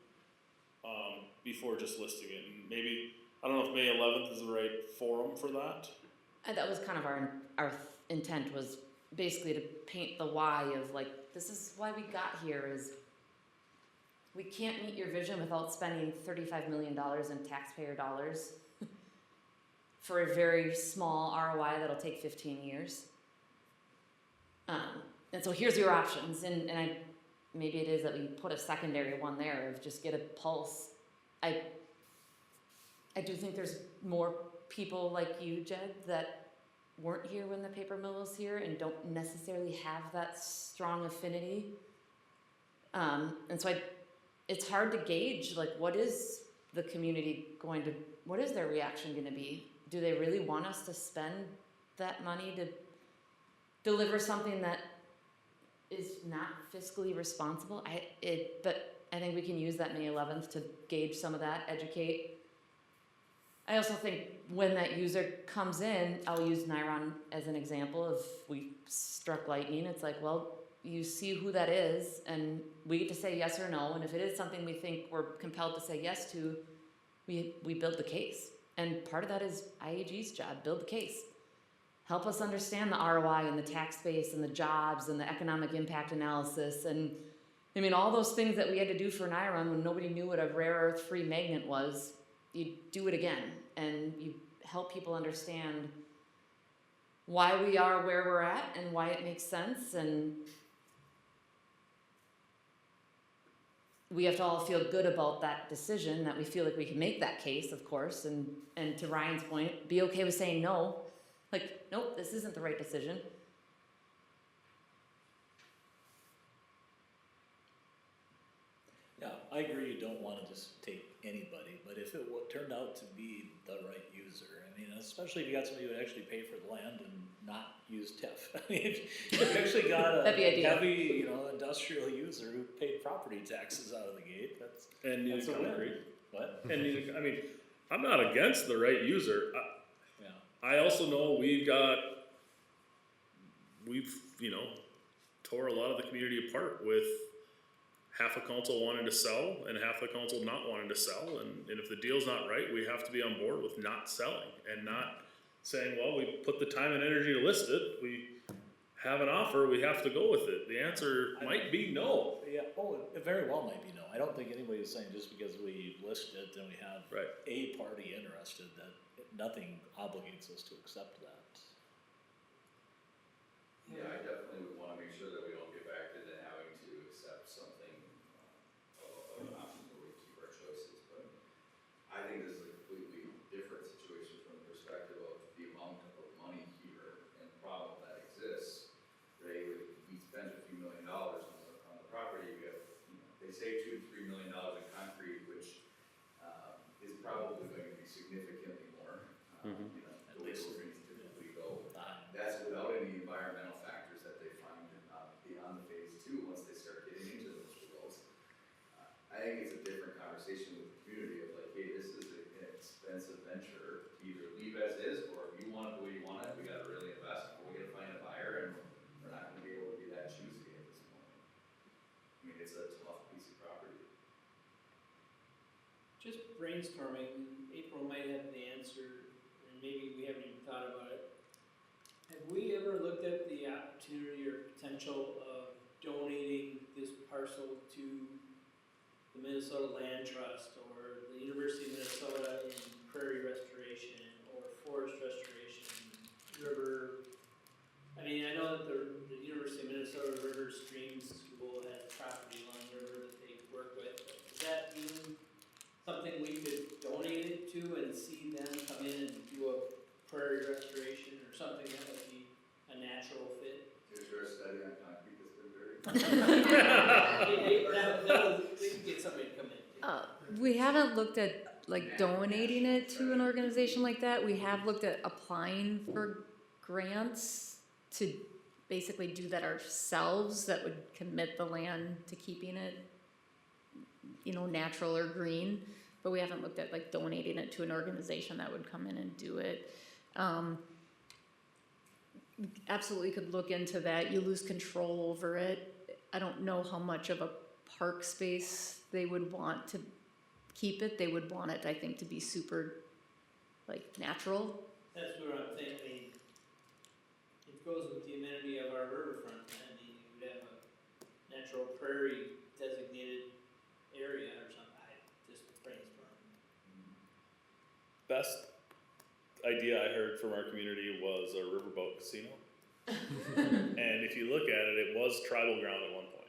before just listing it. And maybe, I don't know if May 11th is the right forum for that. And that was kind of our intent, was basically to paint the why of like, this is why we got here, is we can't meet your vision without spending $35 million in taxpayer dollars for a very small ROI that'll take 15 years. And so here's your options, and maybe it is that we put a secondary one there of just get a pulse. I do think there's more people like you, Jed, that weren't here when the paper mill was here and don't necessarily have that strong affinity. And so it's hard to gauge, like, what is the community what is their reaction gonna be? Do they really want us to spend that money to deliver something that is not fiscally responsible? But I think we can use that May 11th to gauge some of that, educate. I also think when that user comes in, I'll use Niron as an example. If we struck lightning, it's like, well, you see who that is, and we get to say yes or no. And if it is something we think we're compelled to say yes to, we build the case. And part of that is IAG's job, build the case. Help us understand the ROI and the tax base and the jobs and the economic impact analysis. And I mean, all those things that we had to do for Niron when nobody knew what a rare earth free magnet was, you do it again. And you help people understand why we are where we're at and why it makes sense. And we have to all feel good about that decision, that we feel like we can make that case, of course. And to Ryan's point, be okay with saying no. Like, nope, this isn't the right decision. Yeah, I agree, you don't wanna just take anybody, but if it turned out to be the right user, I mean, especially if you got somebody who would actually pay for the land and not use TIF. I mean, if you actually got a That'd be ideal. heavy, industrial user who paid property taxes out of the gate, that's And needed a win. concrete. What? And needed, I mean, I'm not against the right user. Yeah. I also know we've, tore a lot of the community apart with half a council wanting to sell and half the council not wanting to sell. And if the deal's not right, we have to be on board with not selling and not saying, well, we put the time and energy to list it. We have an offer, we have to go with it. The answer might be no. Yeah, it very well might be no. I don't think anybody is saying just because we list it and we have Right. a party interested that nothing obligates us to accept that. Yeah, I definitely would wanna make sure that we don't get back to then having to accept something, of an option where we keep our choices, but I think this is a completely different situation from the perspective of the amount of money here and the problem that exists. We spend a few $1 million on the property, we have, they save $2 to $3 million in concrete, which, is probably going to be significantly more, At the way least. we're going to typically go. That's without any environmental factors that they find beyond the phase two, once they start getting into those results. I think it's a different conversation with the community of like, hey, this is an expensive venture to either leave as is, or if you want it the way you want it, we gotta really invest, or we gotta find a buyer, and we're not gonna be able to be that choosy at this point. I mean, it's a tough piece of property. Just brainstorming, April might have the answer, and maybe we haven't even thought about it. Have we ever looked at the opportunity or potential of donating this parcel to the Minnesota Land Trust or the University of Minnesota in prairie restoration or forest restoration, river? I mean, I know that the University of Minnesota River Streams School has property along the river that they work with. Is that even something we could donate it to and see them come in and do a prairie restoration or something that would be a natural fit? Is there a study on concrete that's been very? We can get somebody to come in. We haven't looked at like donating it to an organization like that. We have looked at applying for grants to basically do that ourselves that would commit the land to keeping it, natural or green. But we haven't looked at like donating it to an organization that would come in and do it. Absolutely could look into that. You lose control over it. I don't know how much of a park space they would want to keep it. They would want it, I think, to be super natural. That's what I'm thinking. It goes with the amenity of our riverfront. I mean, you would have a natural prairie designated area or something. I just brainstorming. Best idea I heard from our community was a riverboat casino. And if you look at it, it was tribal ground at one point.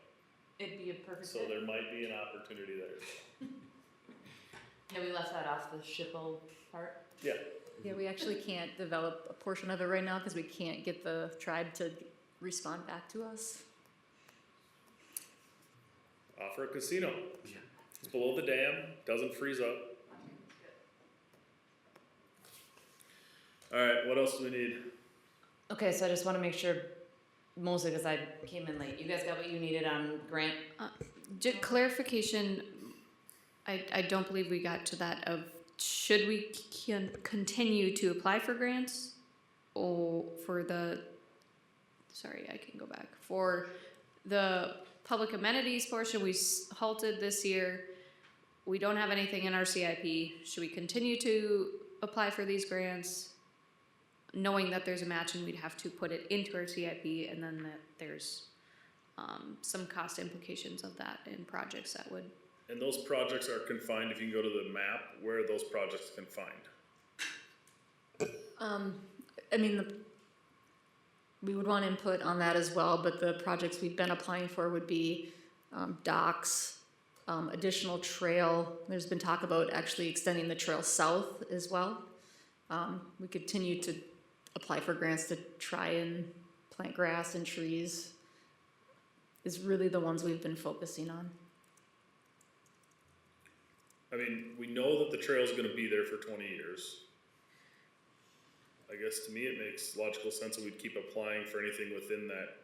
It'd be a perfect So fit. there might be an opportunity there. Yeah, we left that off the shippo part. Yeah. Yeah, we actually can't develop a portion of it right now because we can't get the tribe to respond back to us. Offer a casino. It's below the dam, doesn't freeze up. Alright, what else do we need? Okay, so I just want to make sure, mostly because I came in late, you guys got what you needed on grant? Clarification, I don't believe we got to that of should we continue to apply for grants? Or for sorry, I can go back. For the public amenities portion, we halted this year. We don't have anything in our CIP. Should we continue to apply for these grants? Knowing that there's a match and we'd have to put it into our CIP, and then that there's some cost implications of that in projects that would. And those projects are confined, if you can go to the map, where are those projects confined? I mean, we would want input on that as well, but the projects we've been applying for would be docks, additional trail. There's been talk about actually extending the trail south as well. We continue to apply for grants to try and plant grass and trees is really the ones we've been focusing on. I mean, we know that the trail's gonna be there for 20 years. I guess to me, it makes logical sense that we'd keep applying for anything within that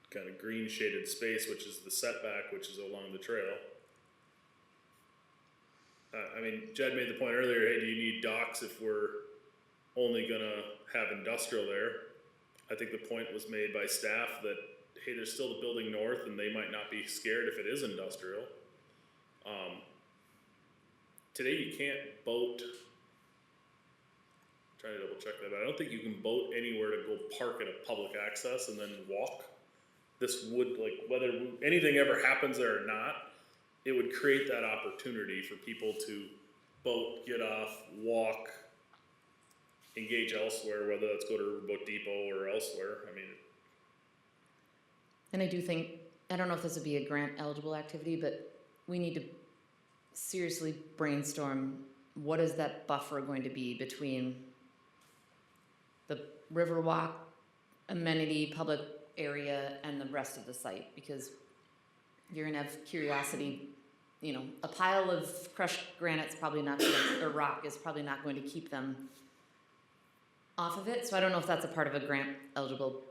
kind of green shaded space, which is the setback, which is along the trail. I mean, Jed made the point earlier, hey, do you need docks if we're only gonna have industrial there? I think the point was made by staff that, hey, there's still the building north and they might not be scared if it is industrial. Today you can't boat, trying to double check that, but I don't think you can boat anywhere to go park at a public access and then walk. This would, like, whether anything ever happens there or not, it would create that opportunity for people to boat, get off, walk, engage elsewhere, whether that's go to Riverboat Depot or elsewhere. I mean, And I do think, I don't know if this would be a grant eligible activity, but we need to seriously brainstorm what is that buffer going to be between the Riverwalk amenity public area and the rest of the site, because you're gonna have curiosity, you know, a pile of crushed granite's probably not gonna, or rock is probably not going to keep them off of it. So I don't know if that's a part of a grant eligible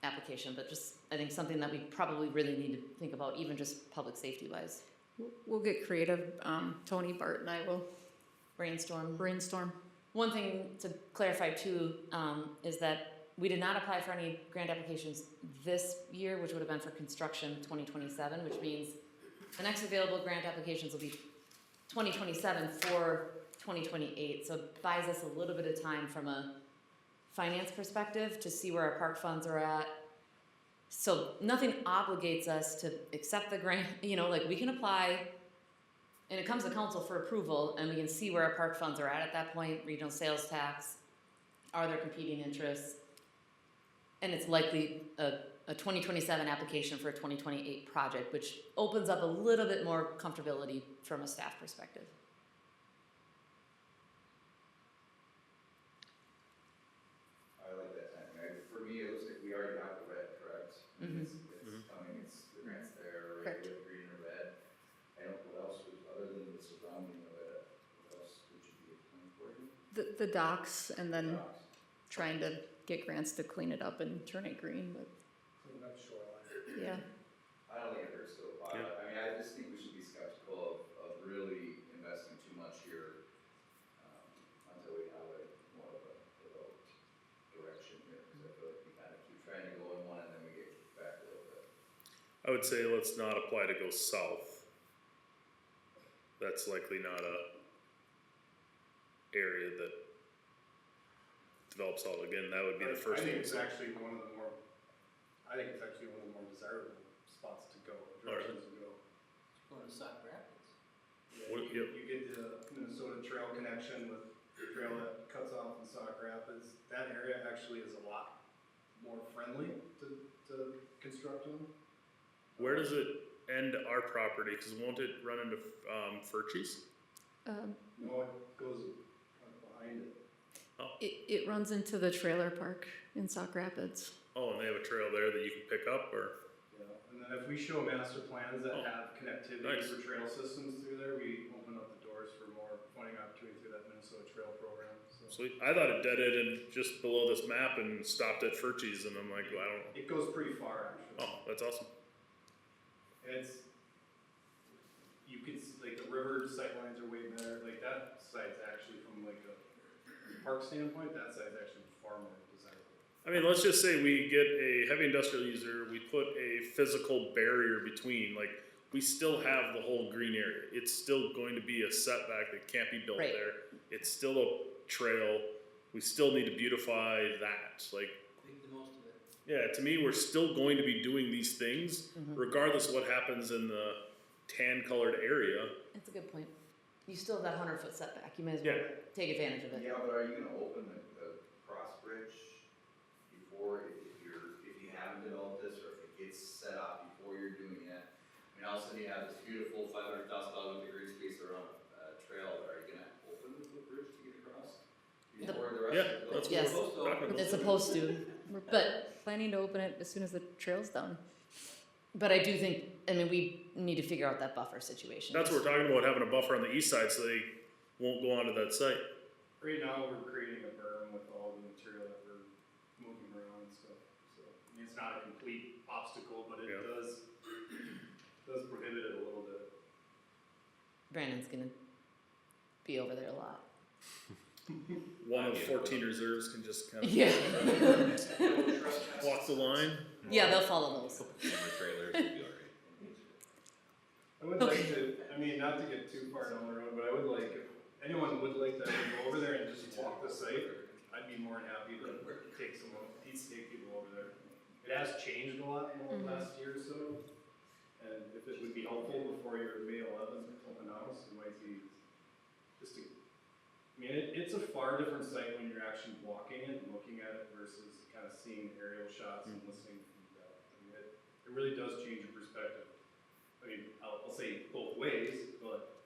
application, but just, I think something that we probably really need to think about, even just public safety wise. We'll get creative. Tony, Bart, and I will Brainstorm. One thing to clarify too, is that we did not apply for any grant applications this year, which would have been for construction 2027, which means the next available grant applications will be 2027 for 2028. So it buys us a little bit of time from a finance perspective to see where our park funds are at. So nothing obligates us to accept the grant, you know, like we can apply and it comes to council for approval and we can see where our park funds are at that point, regional sales tax, are there competing interests? And it's likely a 2027 application for a 2028 project, which opens up a little bit more comfortability from a staff perspective. I like that timing. For me, it looks like we already got the red, correct? Mhm. It's coming, the grant's there, right? Correct. We have green and red. I don't know what else, other than the surrounding of it, what else would you be applying for? the docks, and then Docks. trying to get grants to clean it up and turn it green. But Clean up shoreline. yeah, I don't think it hurts to apply. Yeah. I mean, I just think we should be skeptical of really investing too much here, until we have more of a developed direction here, because I feel like we kind of keep trying to go in one and then we get kicked back a little bit. I would say let's not apply to go south. That's likely not a area that develops all again. That would be the first I think thing. it's actually one of the more desirable spots to go, directions to go. Going to Sauk Rapids. Yeah, What- you, yep. you get the Minnesota Trail connection with the trail that cuts off in Sauk Rapids. That area actually is a lot more friendly to construction. Where does it end our property? Because won't it run into Furchies? No, it goes behind it. it runs into the trailer park in Sauk Rapids. Oh, and they have a trail there that you can pick up, or Yeah, and then if we show master plans that Oh, have connectivity nice. for trail systems through there, we open up the doors for more funding opportunity through that Minnesota Trail program, so. sweet. I thought it dead ended just below this map and stopped at Furchies, and I'm like, well, I don't know. It goes pretty far, actually. Oh, that's awesome. It's, you could, like the river sightlines are way better, like that side's actually from like a park standpoint, that side's actually far more desirable. I mean, let's just say we get a heavy industrial user, we put a physical barrier between, like, we still have the whole green area. It's still going to be a setback that can't be built Right. there. It's still a trail. We still need to beautify that. Like, Make the most of it. yeah, to me, we're still going to be doing these things, regardless of what happens in the tan-colored area. That's a good point. You still have that 100-foot setback, you may as well Yeah. take advantage of it. Yeah, but are you gonna open the cross bridge before, if you haven't developed this, or if it gets set up before you're doing it? I mean, all of a sudden you have this beautiful $500,000 with the green space around a trail, but are you gonna open the bridge to get across? Before the rest Yeah, of it that's goes? what Yes. we're talking about. It's supposed to, We're but planning to open it as soon as the trail's done. I do think, I mean, we need to figure out that buffer situation. That's what we're talking about, having a buffer on the east side so they won't go onto that site. Right now, we're creating a berm with all the material that we're moving around and stuff, so, I mean, it's not a complete obstacle, but it Yeah. does prohibit it a little bit. Brandon's gonna be over there a lot. One of 14 reserves can just kind of Yeah. walk the line. Yeah, they'll follow those. trailers would be alright. I would like to, I mean, not to get too far down the road, but I would like, if anyone would like to go over there and just walk the site, I'd be more than happy to take people over there. It has changed a lot in the last year or so, and if it would be helpful before your May 11th open house, it might be just to, I mean, it's a far different site when you're actually walking it and looking at it versus kind of seeing aerial shots and listening to feedback. I mean, it really does change your perspective. I mean, I'll say both ways, but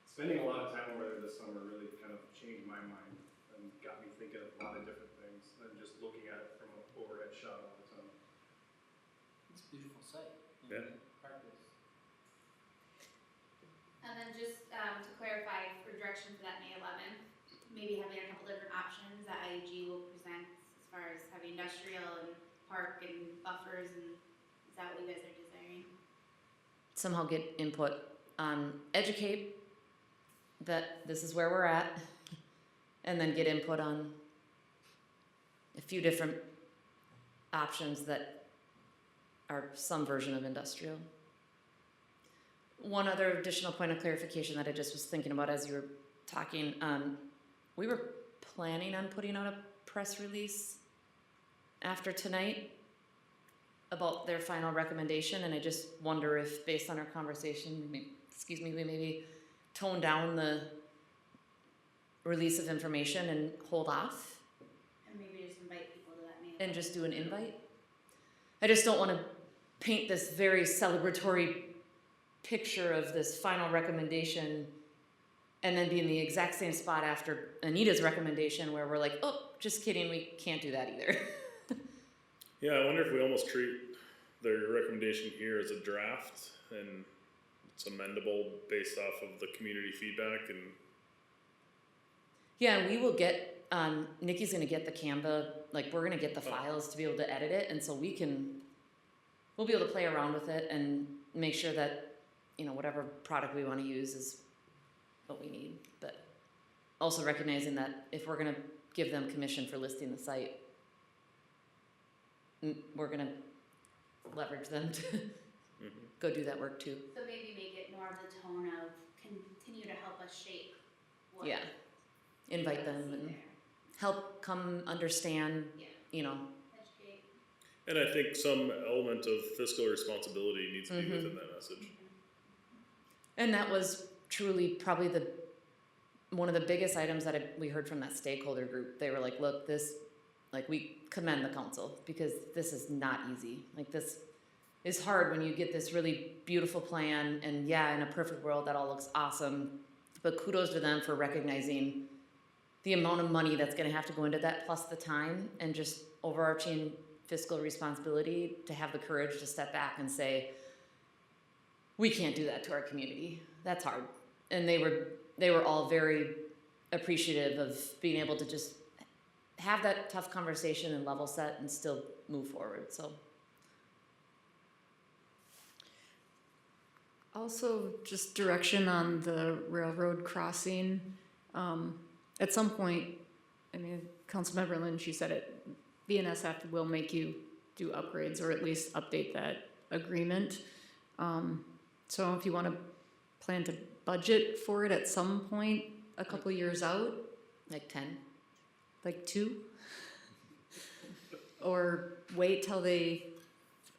spending a lot of time over there this summer really kind of changed my mind and got me thinking of a lot of different things than just looking at it from an overhead shot all the time. It's a beautiful site. Yeah. Park is. And then just to clarify for direction for that May 11th, maybe having a couple different options that IEG will present as far as heavy industrial and park and buffers, and is that what you guys are desiring? Somehow get input on, educate that this is where we're at, and then get input on a few different options that are some version of industrial. One other additional point of clarification that I just was thinking about as you were talking, we were planning on putting out a press release after tonight about their final recommendation, and I just wonder if, based on our conversation, we maybe tone down the release of information and hold off And maybe just invite people to that May 11th? and just do an invite. I just don't want to paint this very celebratory picture of this final recommendation and then be in the exact same spot after Anita's recommendation where we're like, oh, just kidding, we can't do that either. Yeah, I wonder if we almost treat their recommendation here as a draft and it's amendable based off of the community feedback and Yeah, and we will get, Nikki's gonna get the Canva, like, we're gonna get the files to be able to edit it, and so we'll be able to play around with it and make sure that, whatever product we wanna use is what we need, but also recognizing that if we're gonna give them commission for listing the site, we're gonna leverage them to go do that work too. So maybe make it more of the tone of continue to help us shape what Yeah, we invite wanna them see and there. help come understand, Yeah. Educate. and I think some element of fiscal responsibility needs to be within that message. And that was truly probably one of the biggest items that we heard from that stakeholder group. They were like, look, we commend the council because this is not easy. Like, this is hard when you get this really beautiful plan, and yeah, in a perfect world that all looks awesome, but kudos to them for recognizing the amount of money that's gonna have to go into that, plus the time and just overarching fiscal responsibility to have the courage to step back and say, we can't do that to our community. That's hard. And they were all very appreciative of being able to just have that tough conversation and level set and still move forward. So Also, just direction on the railroad crossing. At some point, I mean, Councilmember Lynn, she said it, BNSF will make you do upgrades or at least update that agreement. So if you want to plan to budget for it at some point, a couple years out, Like 10. like 2, or wait till they,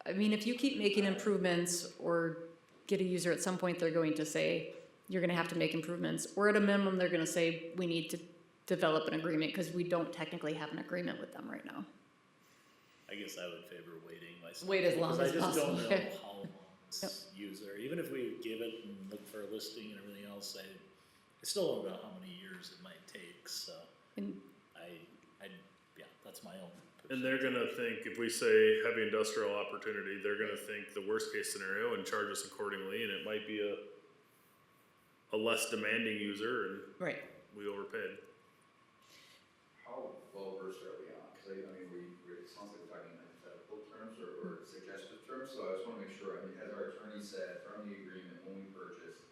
I mean, if you keep making improvements or get a user, at some point they're going to say, you're gonna have to make improvements, or at a minimum, they're gonna say, we need to develop an agreement, because we don't technically have an agreement with them right now. I guess I would favor waiting myself. Wait as long because as I just possible. don't know Okay. how long this user, even if we give it and look for a listing and everything else, I still don't know how many years it might take, so And yeah, that's my own. And they're gonna think, if we say heavy industrial opportunity, they're gonna think the worst case scenario and charge us accordingly, and it might be a less demanding user, and Right. we overpaid. How well versed are we on? Cause I mean, it sounds like we're talking in hypothetical terms or suggestive terms, so I just wanna make sure, I mean, as our attorney said, from the agreement, when we purchased,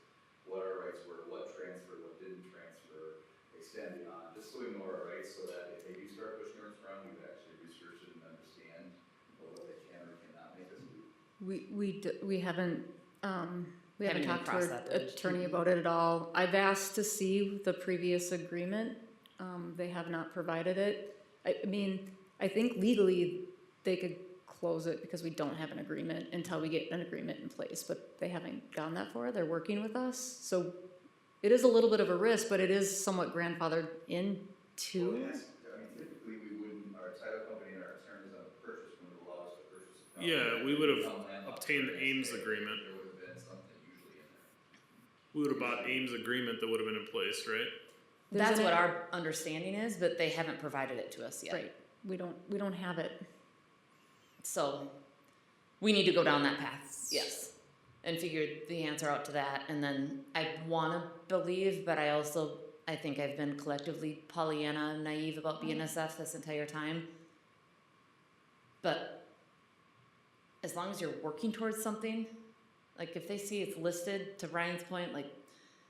what our rights were, what transferred, what didn't transfer, extend beyond, just so we know our rights, so that if they do start pushing us around, we've actually researched it and understand what they can or cannot make us do. we haven't, we haven't Haven't even talked to crossed our that bridge. attorney about it at all. I've asked to see the previous agreement, they have not provided it. I mean, I think legally they could close it because we don't have an agreement until we get an agreement in place, but they haven't gone that far, they're working with us, so it is a little bit of a risk, but it is somewhat grandfathered in too. Well, yes, I mean, typically we wouldn't, our title company and our attorneys on the purchase wouldn't allow us to purchase it. Yeah, we would have obtained the Ames agreement. There would have been something usually in there. We would have bought Ames agreement that would have been in place, right? That's There's what an- our understanding is, but they haven't provided it to us yet. Right, we don't have it. So we need to go down that path, yes, and figure the answer out to that. And then I want to believe, but I think I've been collectively Pollyanna naive about BNSF this entire time. But as long as you're working towards something, like if they see it's listed, to Ryan's point, like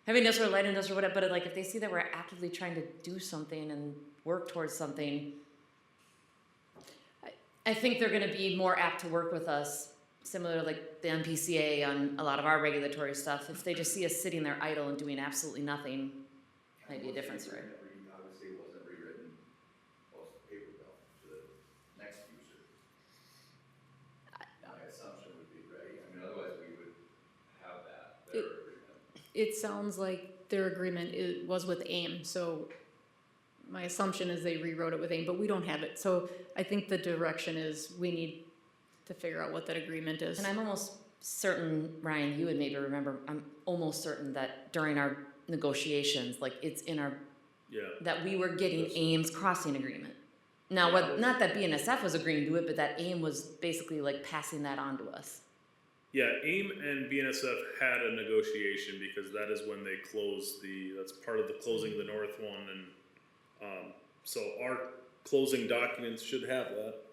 heavy industrial, light industrial, whatever, but like if they see that we're actively trying to do something and work towards something, I think they're going to be more apt to work with us, similar to like the MPCA on a lot of our regulatory stuff. If they just see us sitting there idle and doing absolutely nothing, might be a different story. Obviously, it wasn't rewritten, post paper bill to the next user. My assumption would be, right, I mean, otherwise we would have their agreement. It sounds like their agreement was with AIM, so my assumption is they rewrote it with AIM, but we don't have it. So I think the direction is we need to figure out what that agreement is. And I'm almost certain, Ryan, you would maybe remember, I'm almost certain that during our negotiations, like it's in our, Yeah. that we were getting AIM's crossing agreement. Now, not that BNSF was agreeing to it, but that AIM was basically like passing that on to us. Yeah, AIM and BNSF had a negotiation because that is when they closed that's part of the closing the north one, and so our closing documents should have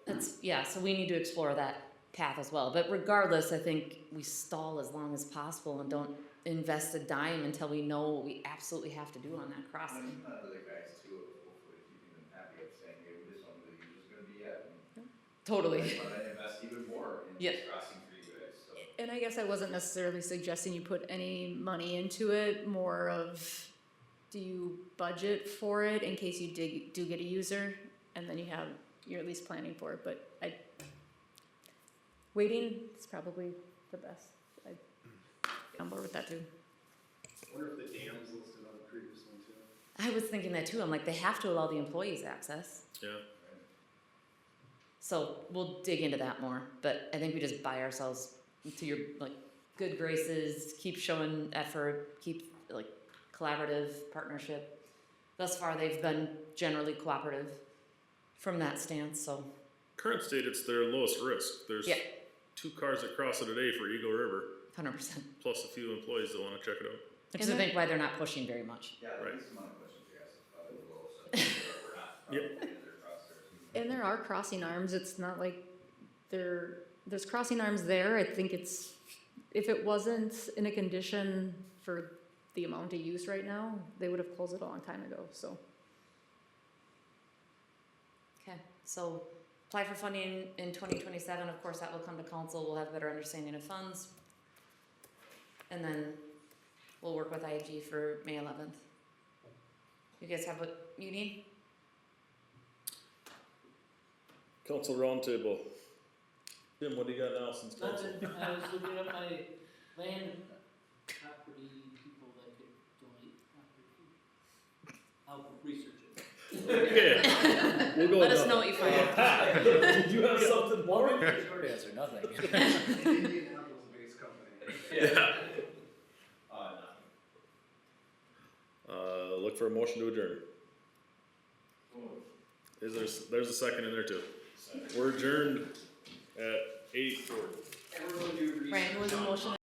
that. So we need to explore that path as well. But regardless, I think we stall as long as possible and don't invest a dime until we know what we absolutely have to do on that And crossing. I'm not the guys too, hopefully keeping them happy of saying, hey, we just don't know the user's gonna be at. Totally. I want to invest even more in Yeah. this crossing for you guys, so. And I guess I wasn't necessarily suggesting you put any money into it, more of, do you budget for it in case you do get a user, and then you're at least planning for it, but waiting is probably the best. I'm on board with that too. I wonder if the dam's listed on the previous one too. I was thinking that too. I'm like, they have to allow the employees access. Yeah. So we'll dig into that more. But I think we just buy ourselves to your like good graces, keep showing effort, keep like collaborative partnership. Thus far, they've been generally cooperative from that stance. So Current state, it's their lowest risk. There's yeah, 2 cars that cross it a day for Eagle River, 100%. plus a few employees that want to check it out. Which is I think why they're not pushing very much. Yeah, Right. the least amount of questions you ask is probably the lowest, so we're not Yep. probably either across there. And there are crossing arms, it's not like there's crossing arms there, I think if it wasn't in a condition for the amount of use right now, they would have closed it a long time ago, so. Okay, so apply for funding in 2027, of course, that will come to council, we'll have a better understanding of funds. And then we'll work with IG for May 11th. You guys have what you need? Council roundtable. Jim, what do you got now since council? Nothing, I was looking at my land property people that could donate property. I'll research it. Okay, we'll go with Let us nothing. know what you find. Did you have something Well, for me? the short answer, nothing. Indianapolis-based company. Yeah. Nothing. Look for a motion to adjourn. There's a second in there too. We're adjourned at 8:40. Everyone do research. Brian, who was the motion?